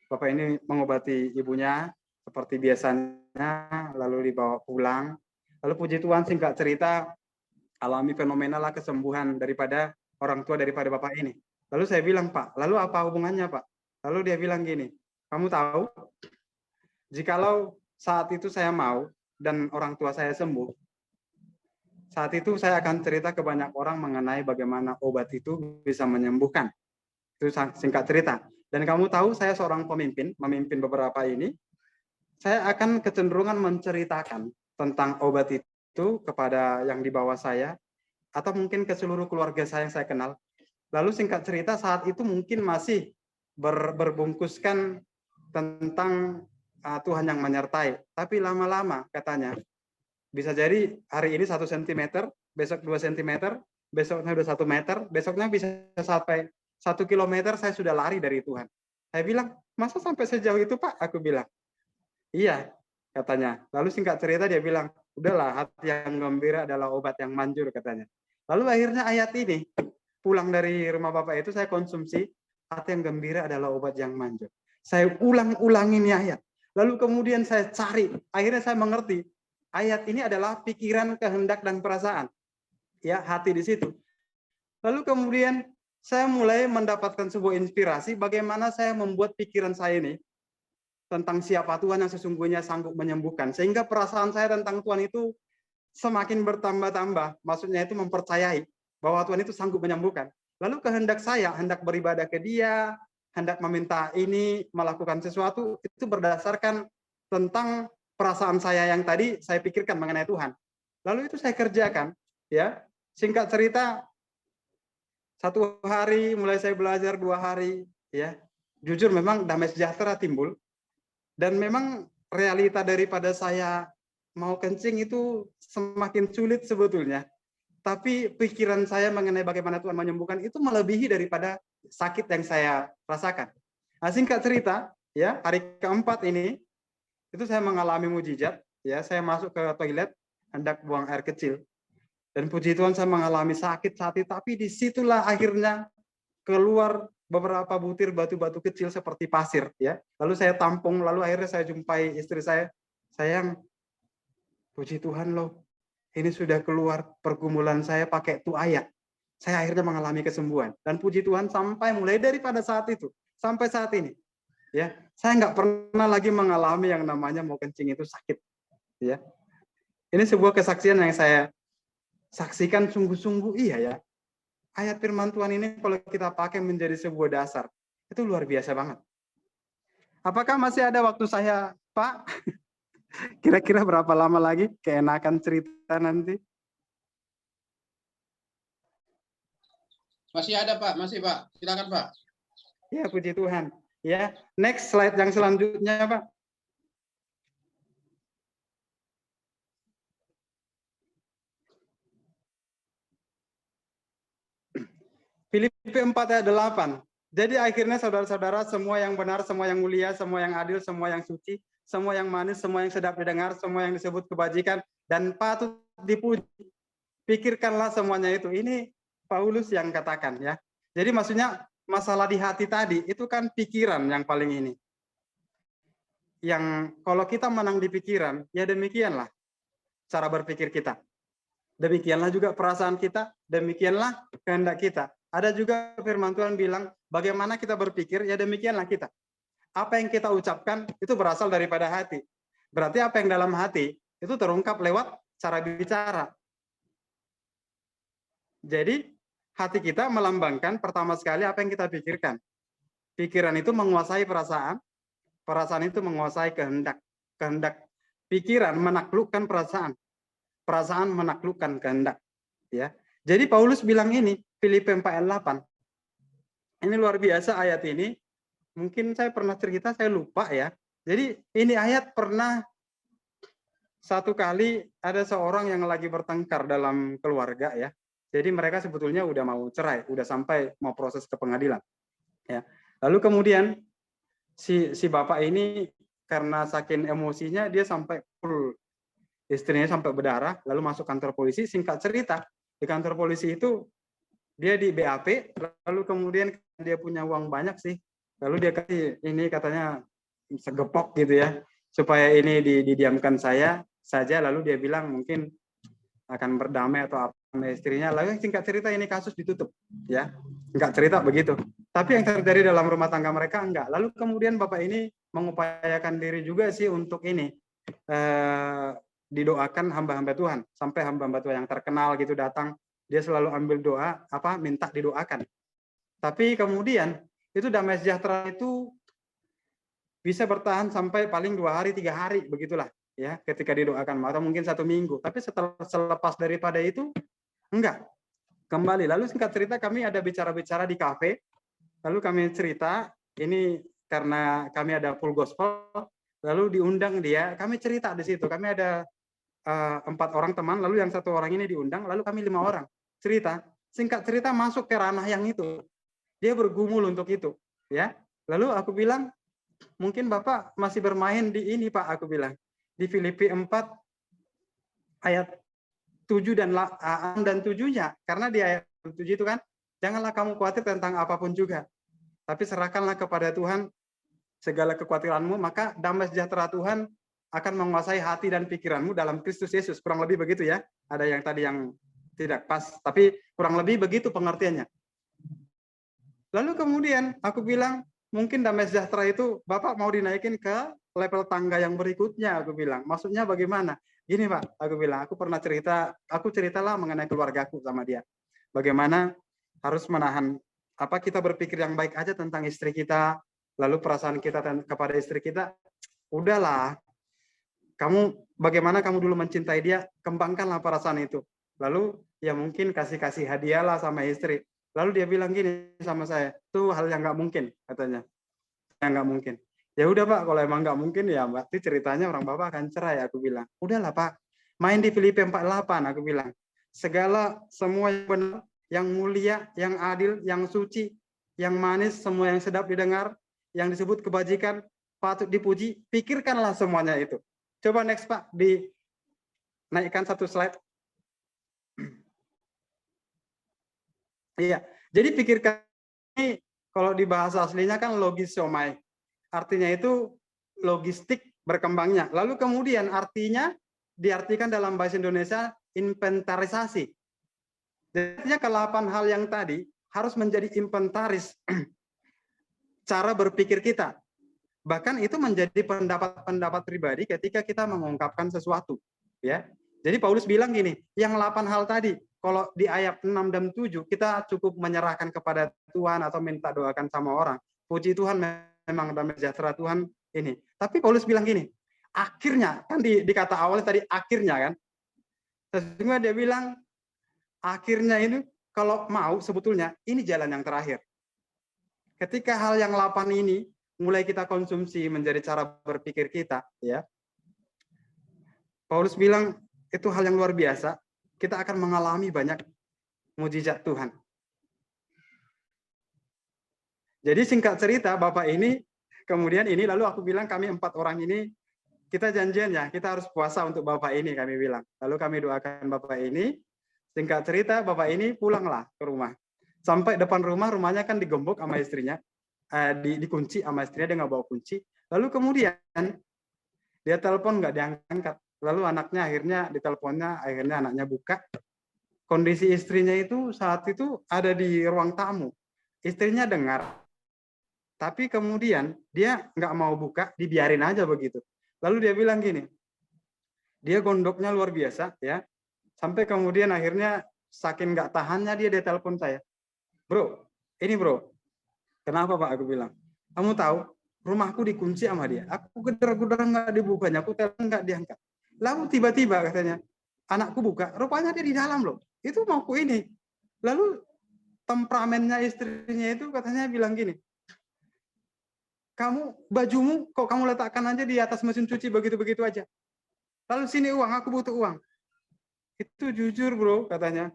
Bapak ini mengobati ibunya seperti biasanya, lalu dibawa pulang. Lalu puji Tuhan, singkat cerita alami fenomenal kesembuhan daripada orang tua daripada Bapak ini. Lalu saya bilang, Pak, lalu apa hubungannya, Pak? Lalu dia bilang gini, kamu tahu, jikalau saat itu saya mau dan orang tua saya sembuh, saat itu saya akan cerita ke banyak orang mengenai bagaimana obat itu bisa menyembuhkan. Itu singkat cerita. Dan kamu tahu saya seorang memimpin beberapa ini, saya akan kecenderungan menceritakan tentang obat itu kepada yang di bawah saya, atau mungkin ke seluruh keluarga saya yang saya kenal. Lalu singkat cerita saat itu mungkin masih berbungkuskan tentang Tuhan yang menyertai. Tapi lama-lama katanya, bisa jadi hari ini 1 cm, besok 2 cm, besoknya udah 1 meter, besoknya bisa sampai 1 kilometer saya sudah lari dari Tuhan. Saya bilang, masa sampai sejauh itu Pak? Aku bilang, iya, katanya. Lalu singkat cerita dia bilang, udahlah, hati yang gembira adalah obat yang manjur, katanya. Lalu akhirnya ayat ini, pulang dari rumah Bapak itu saya konsumsi, hati yang gembira adalah obat yang manjur. Saya ulang-ulangin ayat. Lalu kemudian saya cari, akhirnya saya mengerti, ayat ini adalah pikiran, kehendak, dan perasaan. Ya, hati di situ. Lalu kemudian saya mulai mendapatkan sebuah inspirasi bagaimana saya membuat pikiran saya ini tentang siapa Tuhan yang sesungguhnya sanggup menyembuhkan. Sehingga perasaan saya tentang Tuhan itu semakin bertambah-tambah. Maksudnya itu mempercayai bahwa Tuhan itu sanggup menyembuhkan. Lalu kehendak saya, hendak beribadah ke Dia, hendak meminta ini, melakukan sesuatu, itu berdasarkan tentang perasaan saya yang tadi saya pikirkan mengenai Tuhan. Lalu itu saya kerjakan, ya. Singkat cerita, 1 hari, mulai saya belajar 2 hari, ya. Jujur memang damai sejahtera timbul. Dan memang realita daripada saya mau kencing itu semakin sulit sebetulnya. Tapi pikiran saya mengenai bagaimana Tuhan menyembuhkan itu melebihi daripada sakit yang saya rasakan. Nah, singkat cerita, ya, hari keempat ini itu saya mengalami mujizat, ya, saya masuk ke toilet hendak buang air kecil. Dan puji Tuhan saya mengalami sakit saat itu, tapi disitulah akhirnya keluar beberapa butir batu-batu kecil seperti pasir, ya. Lalu saya tampung, lalu akhirnya saya jumpai istri saya, sayang, puji Tuhan loh, ini sudah keluar pergumulan saya pakai tu ayat. Saya akhirnya mengalami kesembuhan. Dan puji Tuhan sampai mulai daripada saat itu sampai saat ini, ya, saya nggak pernah lagi mengalami yang namanya mau kencing itu sakit, ya. Ini sebuah kesaksian yang saya saksikan sungguh-sungguh, iya ya. Ayat firman Tuhan ini kalau kita pakai menjadi sebuah dasar, itu luar biasa banget. Apakah masih ada waktu saya, Pak? Kira-kira berapa lama lagi keenakan cerita nanti? Masih ada, Pak. Masih, Pak. Silakan, Pak. Ya, puji Tuhan. Ya, next slide yang selanjutnya, Pak. Filipi 4 ayat 8. Jadi akhirnya saudara-saudara, semua yang benar, semua yang mulia, semua yang adil, semua yang suci, semua yang manis, semua yang sedap didengar, semua yang disebut kebajikan dan patut dipuji, pikirkanlah semuanya itu. Ini Paulus yang katakan, ya. Jadi maksudnya masalah di hati tadi itu kan pikiran yang paling ini. Yang kalau kita menang di pikiran, ya demikianlah cara berpikir kita. Demikianlah juga perasaan kita, demikianlah kehendak kita. Ada juga firman Tuhan bilang, bagaimana kita berpikir, ya demikianlah kita. Apa yang kita ucapkan, itu berasal daripada hati. Berarti apa yang dalam hati, itu terungkap lewat cara bicara. Jadi, hati kita melambangkan pertama sekali apa yang kita pikirkan. Pikiran itu menguasai perasaan, perasaan itu menguasai kehendak. Kehendak pikiran menaklukkan perasaan. Perasaan menaklukkan kehendak, ya. Jadi Paulus bilang ini, Filipi 4 ayat 8. Ini luar biasa ayat ini. Mungkin saya pernah cerita, saya lupa ya. Jadi ini ayat pernah satu kali ada seorang yang lagi bertengkar dalam keluarga, ya. Jadi mereka sebetulnya udah mau cerai, udah sampai mau proses ke pengadilan, ya. Lalu kemudian si bapak ini karena saking emosinya dia sampai full, istrinya sampai berdarah, lalu masuk kantor polisi. Singkat cerita, di kantor polisi itu dia di BAP, lalu kemudian dia punya uang banyak sih, lalu dia kasih ini katanya segepok gitu ya, supaya ini didiamkan saya saja, lalu dia bilang mungkin akan berdamai atau apa sama istrinya. Lalu singkat cerita ini kasus ditutup, ya. Singkat cerita begitu. Tapi yang terjadi dalam rumah tangga mereka enggak. Lalu kemudian bapak ini mengupayakan diri juga sih untuk ini, didoakan hamba-hamba Tuhan, sampai hamba-hamba Tuhan yang terkenal gitu datang, dia selalu ambil doa, minta didoakan. Tapi kemudian itu damai sejahtera itu bisa bertahan sampai paling 2 hari, 3 hari, begitulah, ya, ketika didoakan, atau mungkin 1 minggu. Tapi selepas daripada itu enggak, kembali. Lalu singkat cerita kami ada bicara-bicara di kafe, lalu kami cerita ini karena kami ada full gospel, lalu diundang dia, kami cerita di situ, kami ada 4 orang teman, lalu yang 1 orang ini diundang, lalu kami 5 orang cerita. Singkat cerita masuk ke ranah yang itu, dia bergumul untuk itu, ya. Lalu aku bilang, mungkin Bapak masih bermain di ini Pak, aku bilang, di Filipi 4 ayat 7 dan 7-nya, karena di ayat 7 itu kan, janganlah kamu khawatir tentang apapun juga, tapi serahkanlah kepada Tuhan segala kekhawatiranmu, maka damai sejahtera Tuhan akan menguasai hati dan pikiranmu dalam Kristus Yesus. Kurang lebih begitu ya. Ada yang tadi yang tidak pas, tapi kurang lebih begitu pengertiannya. Lalu kemudian aku bilang, mungkin damai sejahtera itu Bapak mau dinaikin ke level tangga yang berikutnya, aku bilang. Maksudnya bagaimana? Gini Pak, aku bilang, aku ceritalah mengenai keluargaku sama dia. Bagaimana harus menahan, kita berpikir yang baik aja tentang istri kita, lalu perasaan kita kepada istri kita, udahlah, bagaimana kamu dulu mencintai dia, kembangkanlah perasaan itu. Lalu ya mungkin kasih hadiah lah sama istri. Lalu dia bilang gini sama saya, itu hal yang nggak mungkin katanya. Yang nggak mungkin. Ya udah Pak, kalau emang nggak mungkin ya berarti ceritanya orang Bapak akan cerai. Aku bilang, udahlah Pak, main di Filipi 48. Aku bilang, segala semua yang benar, yang mulia, yang adil, yang suci, yang manis, semua yang sedap didengar, yang disebut kebajikan, patut dipuji, pikirkanlah semuanya itu. Coba next Pak, dinaikkan satu slide. Iya, jadi pikirkan ini kalau di bahasa aslinya kan logisomai. Artinya itu logistik berkembangnya. Lalu kemudian artinya diartikan dalam bahasa Indonesia inventarisasi. Jadi artinya ke-8 hal yang tadi harus menjadi inventaris cara berpikir kita. Bahkan itu menjadi pendapat pribadi ketika kita mengungkapkan sesuatu. Ya. Jadi Paulus bilang gini, yang 8 hal tadi, kalau di ayat 6 dan 7 kita cukup menyerahkan kepada Tuhan atau minta doakan sama orang. Puji Tuhan memang damai sejahtera Tuhan ini. Tapi Paulus bilang gini, akhirnya, kan di kata awalnya tadi akhirnya kan. Sesungguhnya dia bilang, akhirnya ini kalau mau sebetulnya ini jalan yang terakhir. Ketika hal yang 8 ini mulai kita konsumsi menjadi cara berpikir kita, ya. Paulus bilang itu hal yang luar biasa, kita akan mengalami banyak mujizat Tuhan. Jadi singkat cerita, Bapak ini, kemudian ini, lalu aku bilang kami 4 orang ini, kita janjian ya, kita harus puasa untuk Bapak ini, kami bilang. Lalu kami doakan Bapak ini, singkat cerita, Bapak ini pulanglah ke rumah. Sampai depan rumah, rumahnya kan digembok sama istrinya, dikunci sama istrinya, dia nggak bawa kunci. Lalu kemudian, dia telepon nggak diangkat. Lalu anaknya akhirnya diteleponnya, akhirnya anaknya buka. Kondisi istrinya itu saat itu ada di ruang tamu. Istrinya dengar, tapi kemudian dia nggak mau buka, dibiarin aja begitu. Lalu dia bilang gini, dia gondoknya luar biasa ya, sampai kemudian akhirnya saking nggak tahannya dia telepon saya, bro, ini bro, kenapa Pak? Aku bilang, kamu tahu rumahku dikunci sama dia, aku gedor-gedor nggak dibukanya, aku telepon nggak diangkat. Lalu tiba-tiba katanya, anakku buka, rupanya dia di dalam loh, itu mauku ini. Lalu temperamennya istrinya itu katanya bilang gini, kamu bajumu kok kamu letakkan aja di atas mesin cuci begitu-begitu aja. Lalu sini uang, aku butuh uang. Itu jujur bro katanya.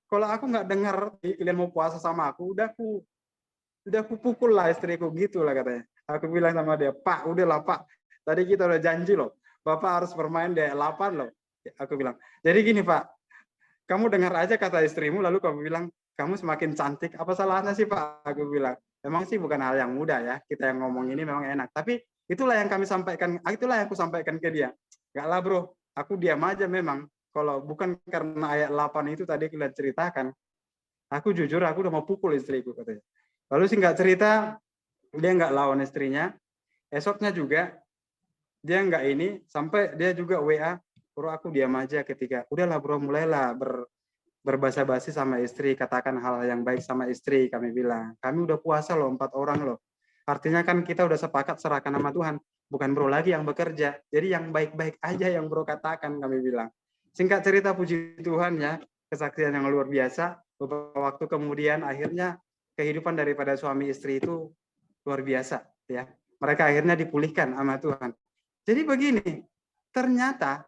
Kalau aku nggak dengar kalian mau puasa sama aku, udah aku pukul lah istriku gitu lah katanya. Aku bilang sama dia, Pak, udahlah Pak. Tadi kita udah janji loh, Bapak harus bermain di 8 loh. Aku bilang. Jadi gini Pak, kamu dengar aja kata istrimu, lalu kamu bilang, kamu semakin cantik. Apa salahnya sih Pak? Aku bilang. Memang sih bukan hal yang mudah ya. Kita yang ngomong ini memang enak. Tapi itulah yang kami sampaikan. Itulah yang aku sampaikan ke dia. Enggak lah bro, aku diam aja memang. Kalau bukan karena ayat 8 itu tadi kita ceritakan. Aku jujur, aku udah mau pukul istriku katanya. Lalu singkat cerita, dia nggak lawan istrinya. Esoknya juga, dia nggak ini, sampai dia juga WA, bro aku diam aja ketika, udahlah bro, mulailah berbasa-basi sama istri, katakan hal yang baik sama istri, kami bilang. Kami udah puasa loh, 4 orang loh. Artinya kan kita udah sepakat serahkan sama Tuhan. Bukan bro lagi yang bekerja. Jadi yang baik-baik aja yang bro katakan, kami bilang. Singkat cerita, puji Tuhan ya, kesaksian yang luar biasa. Beberapa waktu kemudian akhirnya kehidupan daripada suami istri itu luar biasa. Ya, mereka akhirnya dipulihkan sama Tuhan. Jadi begini, ternyata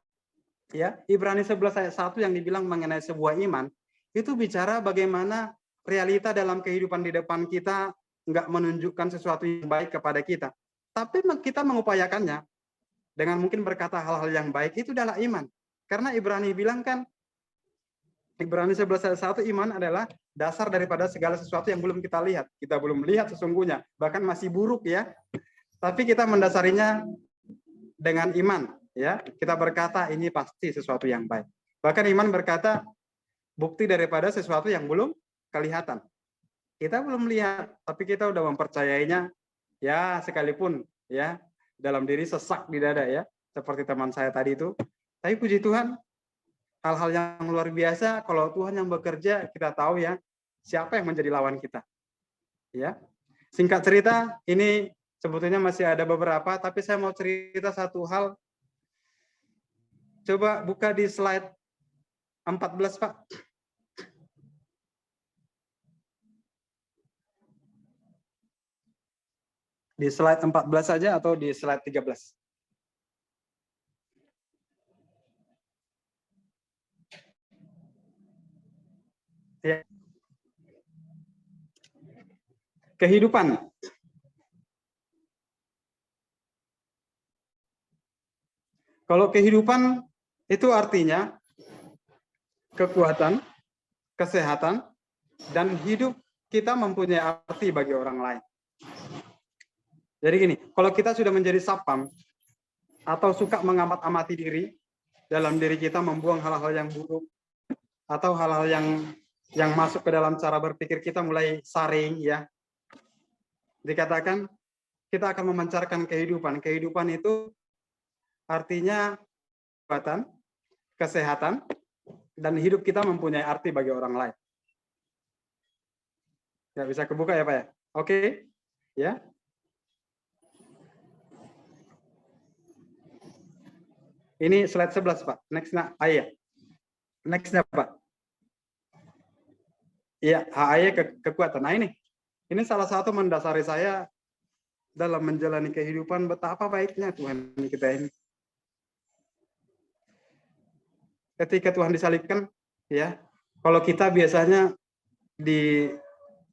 ya, Ibrani 11 ayat 1 yang dibilang mengenai sebuah iman, itu bicara bagaimana realita dalam kehidupan di depan kita nggak menunjukkan sesuatu yang baik kepada kita. Tapi kita mengupayakannya dengan mungkin berkata hal-hal yang baik, itu adalah iman. Karena Ibrani bilang kan, Ibrani 11 ayat 1, iman adalah dasar daripada segala sesuatu yang belum kita lihat. Kita belum lihat sesungguhnya, bahkan masih buruk ya. Tapi kita mendasarinya dengan iman. Ya, kita berkata ini pasti sesuatu yang baik. Bahkan iman berkata bukti daripada sesuatu yang belum kelihatan. Kita belum lihat, tapi kita udah mempercayainya. Ya, sekalipun ya dalam diri sesak di dada ya, seperti teman saya tadi itu. Tapi puji Tuhan, hal-hal yang luar biasa kalau Tuhan yang bekerja, kita tahu ya siapa yang menjadi lawan kita. Ya. Singkat cerita, ini sebetulnya masih ada beberapa, tapi saya mau cerita satu hal. Coba buka di slide 14, Pak. Di slide 14 saja atau di slide 13? Ya. Kehidupan. Kalau kehidupan itu artinya kekuatan, kesehatan, dan hidup kita mempunyai arti bagi orang lain. Jadi gini, kalau kita sudah menjadi sapam atau suka mengamat-amati diri, dalam diri kita membuang hal-hal yang buruk atau hal-hal yang masuk ke dalam cara berpikir kita mulai saring, ya. Dikatakan kita akan memancarkan kehidupan. Kehidupan itu artinya kekuatan, kesehatan, dan hidup kita mempunyai arti bagi orang lain. Ya, bisa kebuka ya Pak ya? Oke, ya. Ini slide 11 Pak. Next-nya ya. Next-nya Pak. Iya, HAY kekuatan. Nah ini salah satu mendasari saya dalam menjalani kehidupan, betapa baiknya Tuhan kita ini. Ketika Tuhan disalibkan, ya, kalau kita biasanya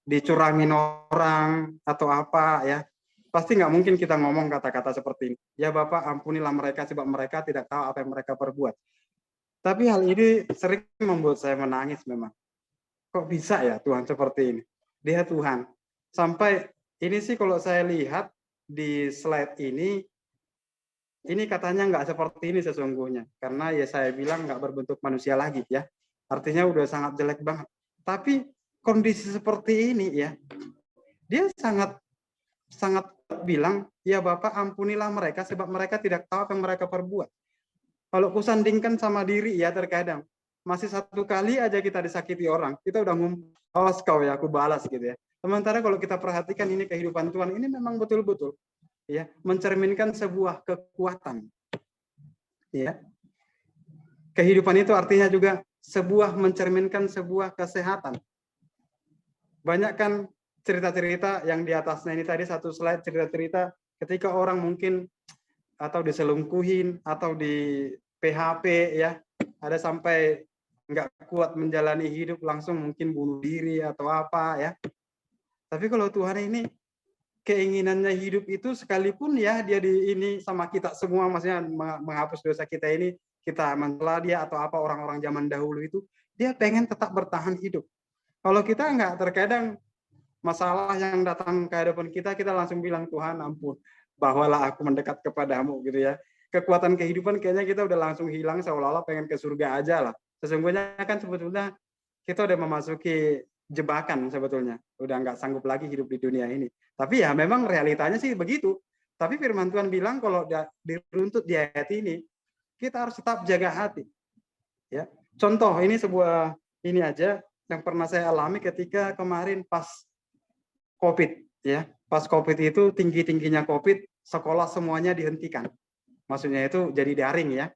dicurangin orang atau apa, ya, pasti nggak mungkin kita ngomong kata-kata seperti ini. Ya Bapak, ampunilah mereka sebab mereka tidak tahu apa yang mereka perbuat. Tapi hal ini sering membuat saya menangis memang. Kok bisa ya Tuhan seperti ini? Dia Tuhan. Sampai ini sih kalau saya lihat di slide ini katanya nggak seperti ini sesungguhnya. Karena ya saya bilang nggak berbentuk manusia lagi, ya. Artinya udah sangat jelek banget. Tapi kondisi seperti ini, ya, dia sangat bilang, ya Bapak ampunilah mereka sebab mereka tidak tahu apa yang mereka perbuat. Kalau kusandingkan sama diri, ya, terkadang masih satu kali aja kita disakiti orang, kita udah awas kau ya, aku balas gitu ya. Sementara kalau kita perhatikan ini kehidupan Tuhan, ini memang betul-betul, ya, mencerminkan sebuah kekuatan. Ya. Kehidupan itu artinya juga mencerminkan sebuah kesehatan. Banyak kan cerita-cerita yang di atasnya ini tadi, satu slide cerita-cerita ketika orang mungkin atau diselingkuhin atau di PHP, ya, ada sampai nggak kuat menjalani hidup langsung mungkin bunuh diri atau apa, ya. Tapi kalau Tuhan ini keinginannya hidup itu sekalipun ya dia ini sama kita semua, maksudnya menghapus dosa kita ini, kita mencela dia atau apa orang-orang zaman dahulu itu, dia pengen tetap bertahan hidup. Kalau kita nggak, terkadang masalah yang datang ke hadapan kita langsung bilang, Tuhan ampun, bawalah aku mendekat kepadamu, gitu ya. Kekuatan kehidupan kayaknya kita udah langsung hilang, seolah-olah pengen ke surga aja lah. Sesungguhnya kan sebetulnya kita udah memasuki jebakan sebetulnya. Udah nggak sanggup lagi hidup di dunia ini. Tapi ya memang realitanya sih begitu. Tapi firman Tuhan bilang kalau diruntut di ayat ini, kita harus tetap jaga hati. Ya. Contoh, ini sebuah ini aja yang pernah saya alami ketika kemarin pas COVID, ya. Pas COVID itu tinggi-tingginya COVID, sekolah semuanya dihentikan. Maksudnya itu jadi daring, ya.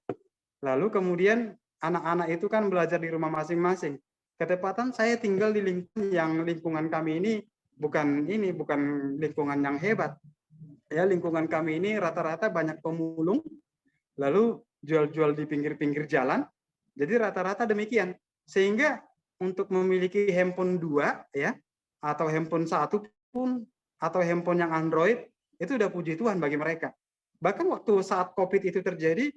Lalu kemudian anak-anak itu kan belajar di rumah masing-masing. Ketepatan saya tinggal di lingkungan kami ini bukan lingkungan yang hebat. Ya, lingkungan kami ini rata-rata banyak pemulung, lalu jual-jual di pinggir-pinggir jalan. Jadi rata-rata demikian. Sehingga untuk memiliki handphone 2, ya, atau handphone 1 pun, atau handphone yang Android, itu udah puji Tuhan bagi mereka. Bahkan waktu saat COVID itu terjadi,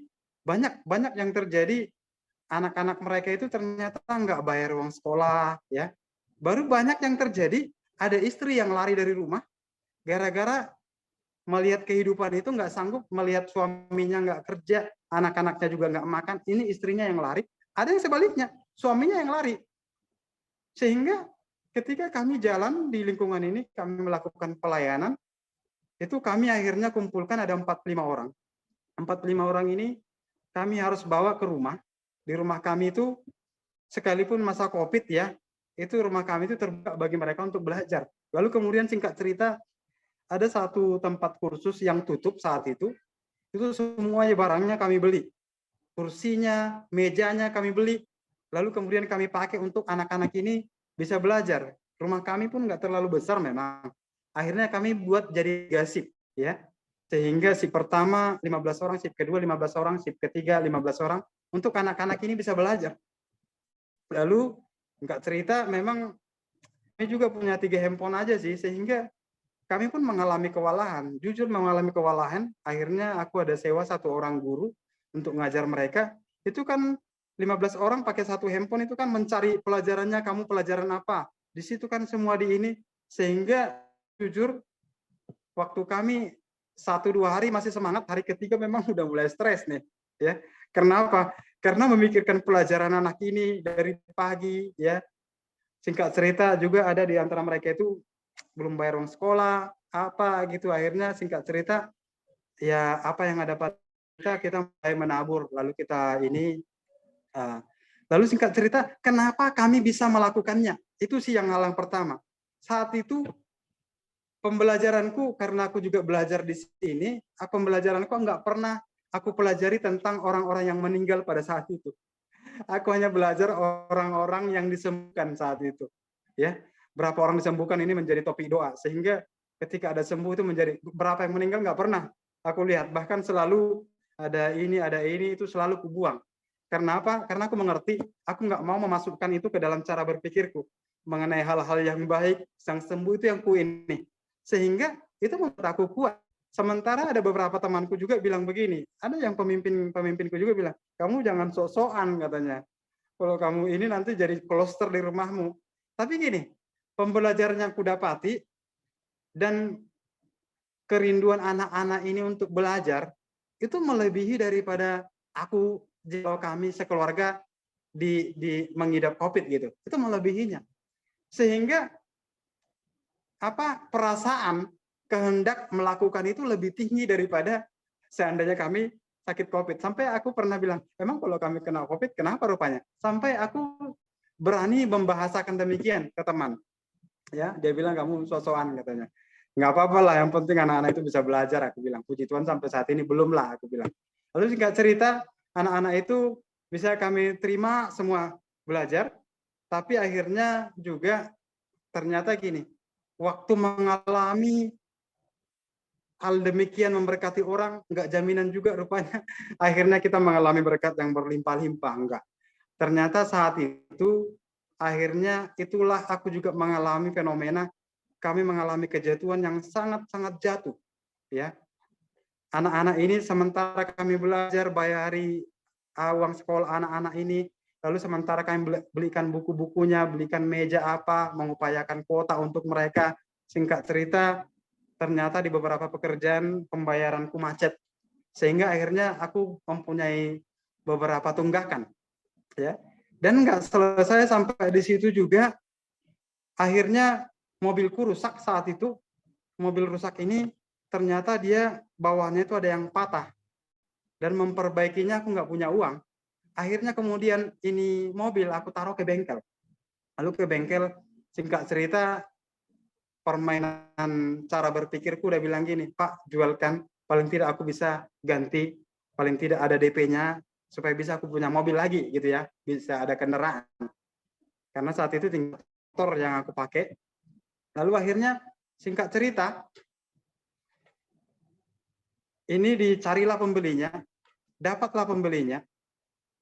banyak yang terjadi, anak-anak mereka itu ternyata nggak bayar uang sekolah, ya. Baru banyak yang terjadi, ada istri yang lari dari rumah, gara-gara melihat kehidupan itu nggak sanggup, melihat suaminya nggak kerja, anak-anaknya juga nggak makan, ini istrinya yang lari. Ada yang sebaliknya, suaminya yang lari. Sehingga ketika kami jalan di lingkungan ini, kami melakukan pelayanan, itu kami akhirnya kumpulkan ada 45 orang. 45 orang ini kami harus bawa ke rumah. Di rumah kami itu, sekalipun masa COVID, ya, itu rumah kami itu terbuka bagi mereka untuk belajar. Lalu kemudian singkat cerita, ada satu tempat kursus yang tutup saat itu semuanya barangnya kami beli. Kursinya, mejanya kami beli. Lalu kemudian kami pakai untuk anak-anak ini bisa belajar. Rumah kami pun nggak terlalu besar memang. Akhirnya kami buat jadi gasip. ya. Sehingga shift pertama 15 orang, shift kedua 15 orang, shift ketiga 15 orang, untuk anak-anak ini bisa belajar. Lalu nggak cerita, memang kami juga punya 3 handphone aja sih, sehingga kami pun mengalami kewalahan, jujur mengalami kewalahan. Akhirnya aku ada sewa 1 orang guru untuk ngajar mereka. Itu kan 15 orang pakai 1 handphone, itu kan mencari pelajarannya, kamu pelajaran apa. Di situ kan semua di ini, sehingga jujur waktu kami 1-2 hari masih semangat, hari ketiga memang udah mulai stres nih, ya. Kenapa? Karena memikirkan pelajaran anak ini dari pagi, ya. Singkat cerita juga ada di antara mereka itu belum bayar uang sekolah, apa gitu. Akhirnya singkat cerita, ya apa yang ada pada kita mulai menabur, lalu kita ini, lalu singkat cerita, kenapa kami bisa melakukannya? Itu sih yang halang pertama. Saat itu pembelajaranku, karena aku juga belajar di sini, pembelajaranku nggak pernah aku pelajari tentang orang-orang yang meninggal pada saat itu. Aku hanya belajar orang-orang yang disembuhkan saat itu. Ya, berapa orang disembuhkan ini menjadi topik doa, sehingga ketika ada sembuh itu menjadi berapa yang meninggal nggak pernah aku lihat. Bahkan selalu ada ini itu selalu kubuang. Karena apa? Karena aku mengerti, aku nggak mau memasukkan itu ke dalam cara berpikirku mengenai hal-hal yang baik, yang sembuh itu yang ku ini. Sehingga itu membuat aku kuat. Sementara ada beberapa temanku juga bilang begini, ada yang pemimpinku juga bilang, kamu jangan sok-sokan katanya. Kalau kamu ini nanti jadi kloster di rumahmu. Tapi gini, pembelajaran yang kudapati dan kerinduan anak-anak ini untuk belajar itu melebihi daripada aku, kalau kami sekeluarga di mengidap COVID gitu. Itu melebihinya. Sehingga perasaan kehendak melakukan itu lebih tinggi daripada seandainya kami sakit COVID. Sampai aku pernah bilang, memang kalau kami kena COVID, kenapa rupanya? Sampai aku berani membahasakan demikian ke teman. Ya, dia bilang kamu sosokan katanya. Nggak apa-apa lah, yang penting anak-anak itu bisa belajar. Aku bilang, puji Tuhan sampai saat ini belum lah, aku bilang. Lalu singkat cerita, anak-anak itu bisa kami terima semua belajar, tapi akhirnya juga ternyata gini, waktu mengalami hal demikian memberkati orang, nggak jaminan juga rupanya. Akhirnya kita mengalami berkat yang berlimpah-limpah, enggak. Ternyata saat itu, akhirnya itulah aku juga mengalami fenomena, kami mengalami kejatuhan yang sangat-sangat jatuh. Ya, anak-anak ini sementara kami belajar bayari uang sekolah anak-anak ini, lalu sementara kami belikan buku-bukunya, belikan meja apa, mengupayakan kuota untuk mereka. Singkat cerita, ternyata di beberapa pekerjaan pembayaranku macet, sehingga akhirnya aku mempunyai beberapa tunggakan, ya. Dan nggak selesai sampai di situ juga, akhirnya mobilku rusak saat itu. Mobil rusak ini ternyata dia bawahnya itu ada yang patah, dan memperbaikinya aku nggak punya uang. Akhirnya kemudian ini mobil aku taruh ke bengkel. Lalu ke bengkel, singkat cerita, permainan cara berpikirku udah bilang gini, Pak, jualkan, paling tidak aku bisa ganti, paling tidak ada DP-nya, supaya bisa aku punya mobil lagi gitu ya, bisa ada kendaraan. Karena saat itu tinggal motor yang aku pakai. Lalu akhirnya singkat cerita, ini dicarilah pembelinya, dapatlah pembelinya.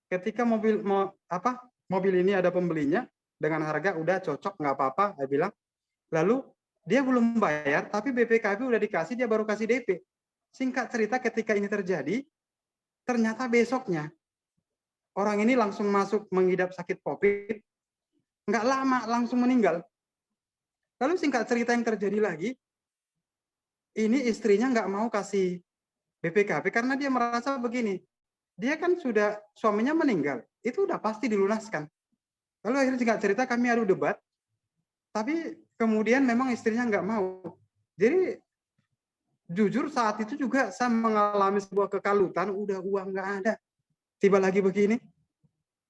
Ketika mobil ini ada pembelinya, dengan harga udah cocok, nggak apa-apa, saya bilang. Lalu dia belum bayar, tapi BPKB udah dikasih, dia baru kasih DP. Singkat cerita, ketika ini terjadi, ternyata besoknya orang ini langsung masuk mengidap sakit COVID, nggak lama langsung meninggal. Lalu singkat cerita yang terjadi lagi, ini istrinya nggak mau kasih BPKB karena dia merasa begini, dia kan sudah suaminya meninggal, itu udah pasti dilunaskan. Lalu akhirnya singkat cerita kami adu debat, tapi kemudian memang istrinya nggak mau. Jadi jujur saat itu juga saya mengalami sebuah kekalutan, udah uang nggak ada, tiba lagi begini.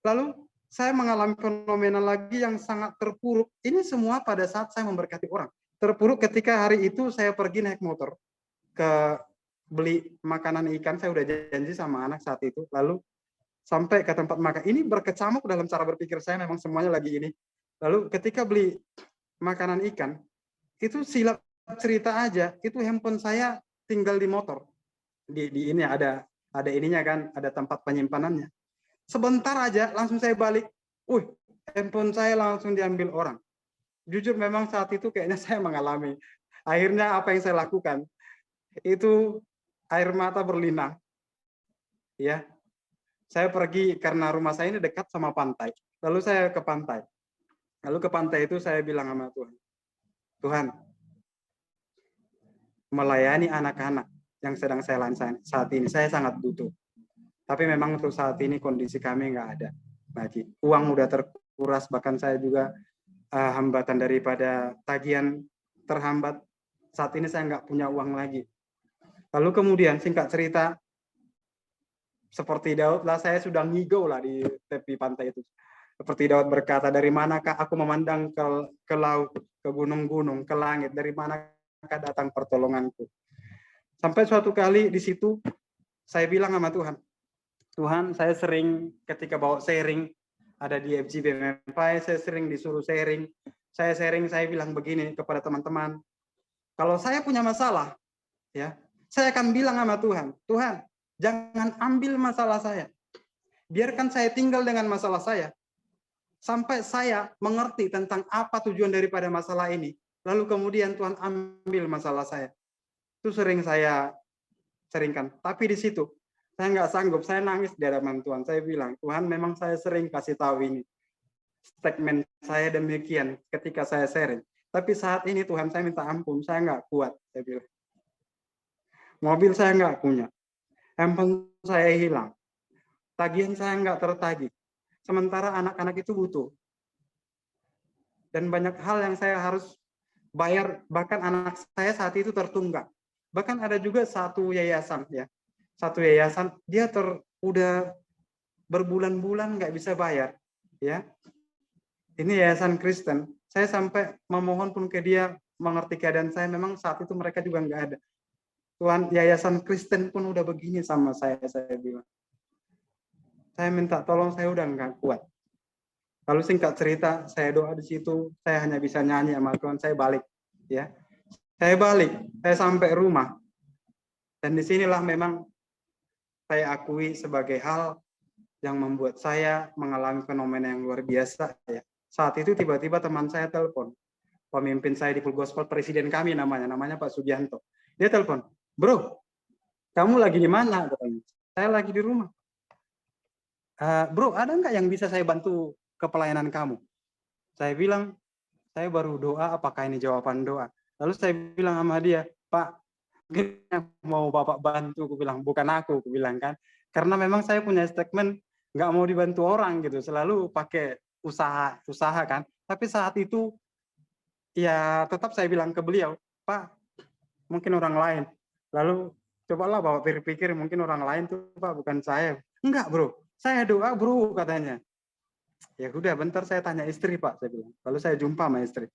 Lalu saya mengalami fenomena lagi yang sangat terpuruk. Ini semua pada saat saya memberkati orang. Terpuruk ketika hari itu saya pergi naik motor ke beli makanan ikan, saya udah janji sama anak saat itu. Lalu sampai ke tempat makan, ini berkecamuk dalam cara berpikir saya, memang semuanya lagi ini. Lalu ketika beli makanan ikan, itu silap cerita aja, itu handphone saya tinggal di motor. Di ini ada ininya kan, ada tempat penyimpanannya. Sebentar aja langsung saya balik. Handphone saya langsung diambil orang. Jujur memang saat itu kayaknya saya mengalami. Akhirnya apa yang saya lakukan? Itu air mata berlinang. Ya, saya pergi karena rumah saya ini dekat sama pantai. Lalu saya ke pantai. Lalu ke pantai itu saya bilang sama Tuhan, Tuhan, melayani anak-anak yang sedang saya lansai saat ini, saya sangat butuh. Tapi memang untuk saat ini kondisi kami nggak ada lagi. Uang udah terkuras, bahkan saya juga hambatan daripada tagihan terhambat. Saat ini saya nggak punya uang lagi. Lalu kemudian singkat cerita, seperti Daud lah, saya sudah ngigau lah di tepi pantai itu. Seperti Daud berkata, dari manakah aku memandang ke laut, ke gunung-gunung, ke langit, dari manakah datang pertolonganku. Sampai suatu kali di situ, saya bilang sama Tuhan, Tuhan, saya sering ketika bawa sharing, ada di FGB Mempai, saya sering disuruh sharing. Saya bilang begini kepada teman-teman, kalau saya punya masalah, ya, saya akan bilang sama Tuhan, Tuhan, jangan ambil masalah saya. Biarkan saya tinggal dengan masalah saya. Sampai saya mengerti tentang apa tujuan daripada masalah ini. Lalu kemudian Tuhan ambil masalah saya. Itu sering saya seringkan. Tapi di situ, saya nggak sanggup. Saya nangis di hadapan Tuhan. Saya bilang, Tuhan memang saya sering kasih tahu ini. Statement saya demikian ketika saya sharing. Tapi saat ini Tuhan saya minta ampun. Saya nggak kuat. Saya bilang. Mobil saya nggak punya. Handphone saya hilang. Tagihan saya nggak tertagih. Sementara anak-anak itu butuh. Dan banyak hal yang saya harus bayar, bahkan anak saya saat itu tertunggak. Bahkan ada juga satu yayasan, ya. Satu yayasan, dia udah berbulan-bulan nggak bisa bayar. Ya. Ini yayasan Kristen. Saya sampai memohon pun ke dia, mengerti keadaan saya, memang saat itu mereka juga nggak ada. Tuhan, yayasan Kristen pun udah begini sama saya bilang. Saya minta tolong, saya udah nggak kuat. Lalu singkat cerita, saya doa di situ, saya hanya bisa nyanyi sama Tuhan, saya balik. Ya, saya balik, saya sampai rumah. Dan disinilah memang saya akui sebagai hal yang membuat saya mengalami fenomena yang luar biasa. Ya. Saat itu tiba-tiba teman saya telepon, pemimpin saya di Full Gospel, presiden kami namanya Pak Sugianto. Dia telepon, bro, kamu lagi di mana? Katanya. Saya lagi di rumah. Bro, ada nggak yang bisa saya bantu ke pelayanan kamu? Saya bilang, saya baru doa, apakah ini jawaban doa? Lalu saya bilang sama dia, Pak, mau Bapak bantu, aku bilang, bukan aku bilang kan. Karena memang saya punya statement, nggak mau dibantu orang gitu, selalu pakai usaha kan. Tapi saat itu, ya tetap saya bilang ke beliau, Pak, mungkin orang lain. Lalu, cobalah Bapak pikir-pikir, mungkin orang lain tuh Pak, bukan saya. Enggak bro, saya doa bro katanya. Ya udah, bentar saya tanya istri Pak, saya bilang. Lalu saya jumpa sama istri.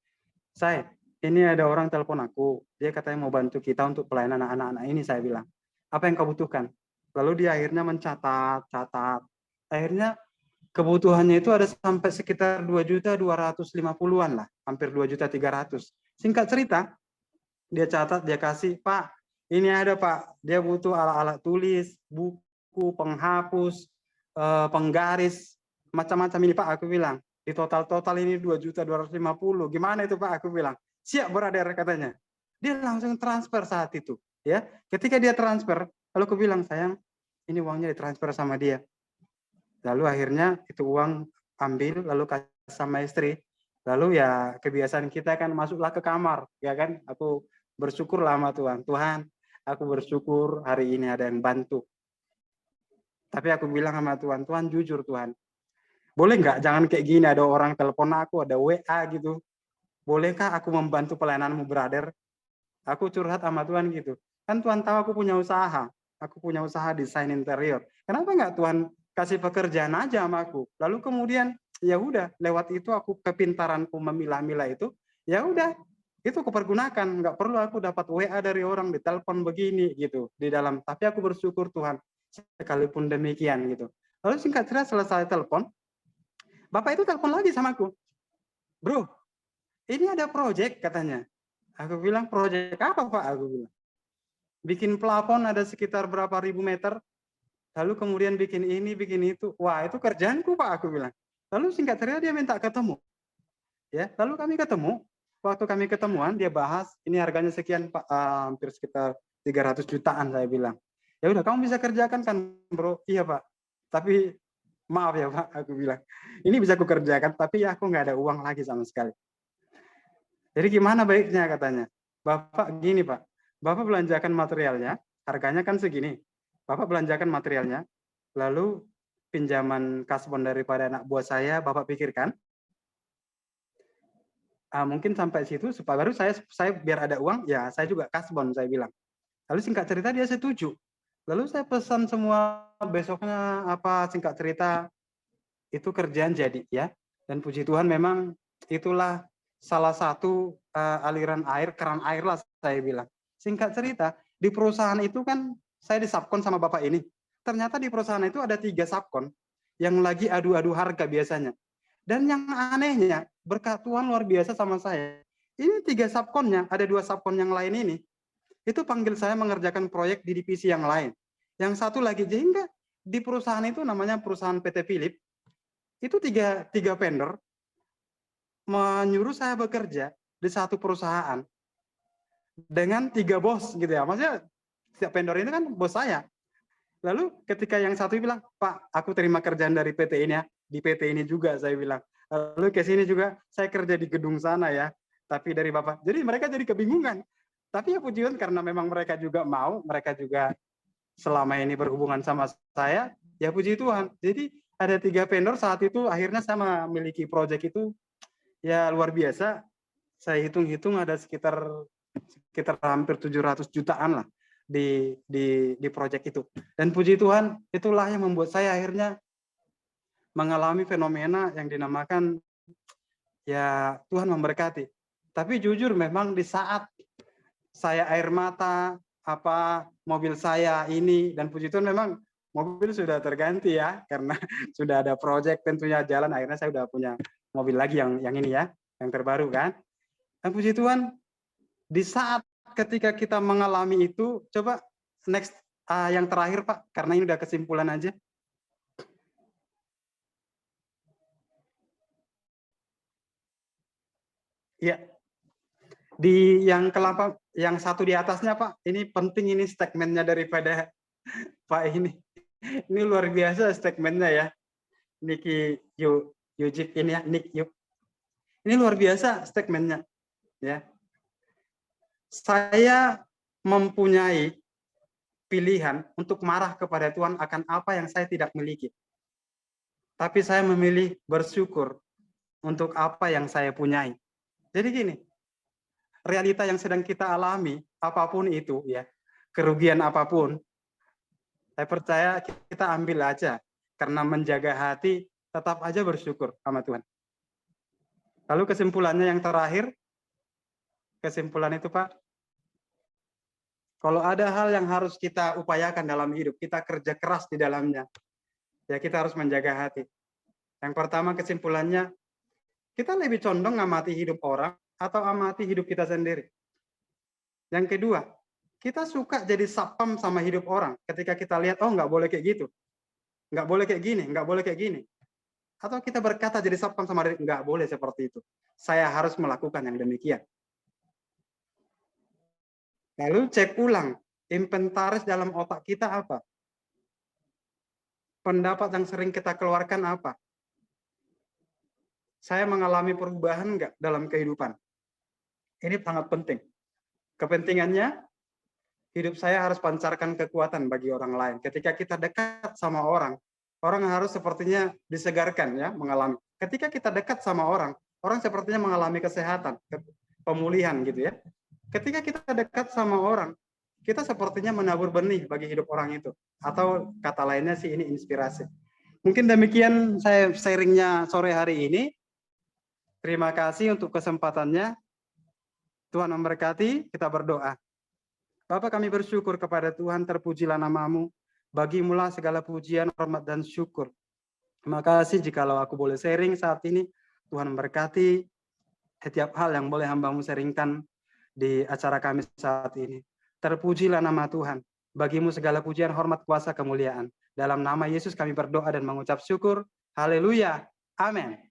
Saya, ini ada orang telepon aku. Dia katanya mau bantu kita untuk pelayanan anak-anak ini, saya bilang. Apa yang kau butuhkan? Lalu dia akhirnya mencatat. Akhirnya kebutuhannya itu ada sampai sekitar 2.250.000-an lah. Hampir 2.300.000. Singkat cerita, dia catat, dia kasih, Pak, ini ada Pak. Dia butuh alat-alat tulis, buku, penghapus, penggaris, macam-macam ini Pak, aku bilang. Di total ini 2.250.000. Gimana itu Pak? Aku bilang, siap brother katanya. Dia langsung transfer saat itu. Ya, ketika dia transfer, lalu aku bilang, sayang, ini uangnya ditransfer sama dia. Lalu akhirnya itu uang ambil, lalu kasih sama istri. Lalu ya kebiasaan kita kan masuklah ke kamar, ya kan? Aku bersyukurlah sama Tuhan. Tuhan, aku bersyukur hari ini ada yang bantu. Tapi aku bilang sama Tuhan, Tuhan jujur Tuhan. Boleh nggak jangan kayak gini, ada orang telepon aku, ada WA gitu. Bolehkah aku membantu pelayananmu brother? Aku curhat sama Tuhan gitu. Kan Tuhan tahu aku punya usaha. Aku punya usaha desain interior. Kenapa nggak Tuhan kasih pekerjaan aja sama aku? Lalu kemudian ya udah, lewat itu aku kepintaranku memilah-milah itu, ya udah, itu aku pergunakan. Nggak perlu aku dapat WA dari orang, ditelepon begini gitu di dalam. Tapi aku bersyukur Tuhan, sekalipun demikian gitu. Lalu singkat cerita selesai telepon, Bapak itu telepon lagi sama aku. Bro, ini ada proyek katanya. Aku bilang, proyek apa Pak? Aku bilang. bikin plafon ada sekitar berapa ribu meter, lalu kemudian bikin ini, bikin itu. Wah, itu kerjaanku Pak, aku bilang. Lalu singkat cerita dia minta ketemu. Ya, lalu kami ketemu. Waktu kami ketemuan, dia bahas, ini harganya sekian Pak, hampir sekitar 300 jutaan saya bilang. Ya udah, kamu bisa kerjakan kan bro? Iya Pak. Tapi maaf ya Pak, aku bilang. Ini bisa aku kerjakan, tapi ya aku nggak ada uang lagi sama sekali. Jadi gimana baiknya katanya? Bapak gini Pak, Bapak belanjakan materialnya, harganya kan segini. Bapak belanjakan materialnya, lalu pinjaman kasbon daripada anak buah saya, Bapak pikirkan. Mungkin sampai situ, baru saya biar ada uang, ya saya juga kasbon, saya bilang. Lalu singkat cerita dia setuju. Lalu saya pesan semua besoknya singkat cerita itu kerjaan jadi ya. Dan puji Tuhan memang itulah salah satu aliran air, keran air lah saya bilang. Singkat cerita, di perusahaan itu kan saya disubkon sama Bapak ini. Ternyata di perusahaan itu ada 3 subkon yang lagi adu-adu harga biasanya. Dan yang anehnya, berkat Tuhan luar biasa sama saya. Ini 3 subkonnya, ada 2 subkon yang lain ini. Itu panggil saya mengerjakan proyek di divisi yang lain. Yang satu lagi, sehingga di perusahaan itu namanya perusahaan PT Philip, itu tiga vendor menyuruh saya bekerja di satu perusahaan dengan 3 bos gitu ya. Maksudnya setiap vendor ini kan bos saya. Lalu ketika yang satu bilang, Pak, aku terima kerjaan dari PT ini ya, di PT ini juga saya bilang. Lalu ke sini juga saya kerja di gedung sana ya, tapi dari Bapak. Jadi mereka jadi kebingungan. Tapi ya puji Tuhan karena memang mereka juga mau, mereka juga selama ini berhubungan sama saya, ya puji Tuhan. Jadi ada 3 vendor saat itu akhirnya saya memiliki proyek itu ya luar biasa. Saya hitung-hitung ada sekitar hampir 700 jutaan lah di proyek itu. Dan puji Tuhan, itulah yang membuat saya akhirnya mengalami fenomena yang dinamakan ya Tuhan memberkati. Tapi jujur memang di saat saya air mata, mobil saya ini, dan puji Tuhan memang mobil sudah terganti ya, karena sudah ada proyek tentunya jalan, akhirnya saya sudah punya mobil lagi yang ini ya, yang terbaru kan. Dan puji Tuhan, di saat ketika kita mengalami itu, coba next yang terakhir Pak, karena ini udah kesimpulan aja. Iya. Di yang yang satu di atasnya Pak, ini penting ini statementnya daripada Pak ini. Ini luar biasa statementnya ya. Niki Yujik ini ya, Nick Yuk. Ini luar biasa statementnya ya. Saya mempunyai pilihan untuk marah kepada Tuhan akan apa yang saya tidak miliki. Tapi saya memilih bersyukur untuk apa yang saya punyai. Jadi gini, realita yang sedang kita alami, apapun itu ya, kerugian apapun, saya percaya kita ambil aja. Karena menjaga hati, tetap aja bersyukur sama Tuhan. Lalu kesimpulannya yang terakhir, kesimpulan itu Pak, kalau ada hal yang harus kita upayakan dalam hidup, kita kerja keras di dalamnya, ya kita harus menjaga hati. Yang pertama kesimpulannya, kita lebih condong ngamati hidup orang atau amati hidup kita sendiri. Yang kedua, kita suka jadi sapam sama hidup orang ketika kita lihat, oh nggak boleh kayak gitu, nggak boleh kayak gini, nggak boleh kayak gini. Atau kita berkata jadi sapam sama diri, nggak boleh seperti itu. Saya harus melakukan yang demikian. Lalu cek ulang, inventaris dalam otak kita apa? Pendapat yang sering kita keluarkan apa? Saya mengalami perubahan nggak dalam kehidupan? Ini sangat penting. Kepentingannya, hidup saya harus pancarkan kekuatan bagi orang lain. Ketika kita dekat sama orang, orang harus sepertinya disegarkan ya, mengalami. Ketika kita dekat sama orang, orang sepertinya mengalami kesehatan, pemulihan gitu ya. Ketika kita dekat sama orang, kita sepertinya menabur benih bagi hidup orang itu. Atau kata lainnya sih ini inspirasi. Mungkin demikian saya sharingnya sore hari ini. Terima kasih untuk kesempatannya. Tuhan memberkati, kita berdoa. Bapak, kami bersyukur kepada Tuhan, terpujilah nama-Mu. Bagimulah segala pujian, hormat, dan syukur. Terima kasih jikalau aku boleh sharing saat ini. Tuhan memberkati setiap hal yang boleh hamba-Mu sharingkan di acara kami saat ini. Terpujilah nama Tuhan. Bagimu segala pujian, hormat, kuasa, kemuliaan. Dalam nama Yesus kami berdoa dan mengucap syukur. Haleluya. Amin.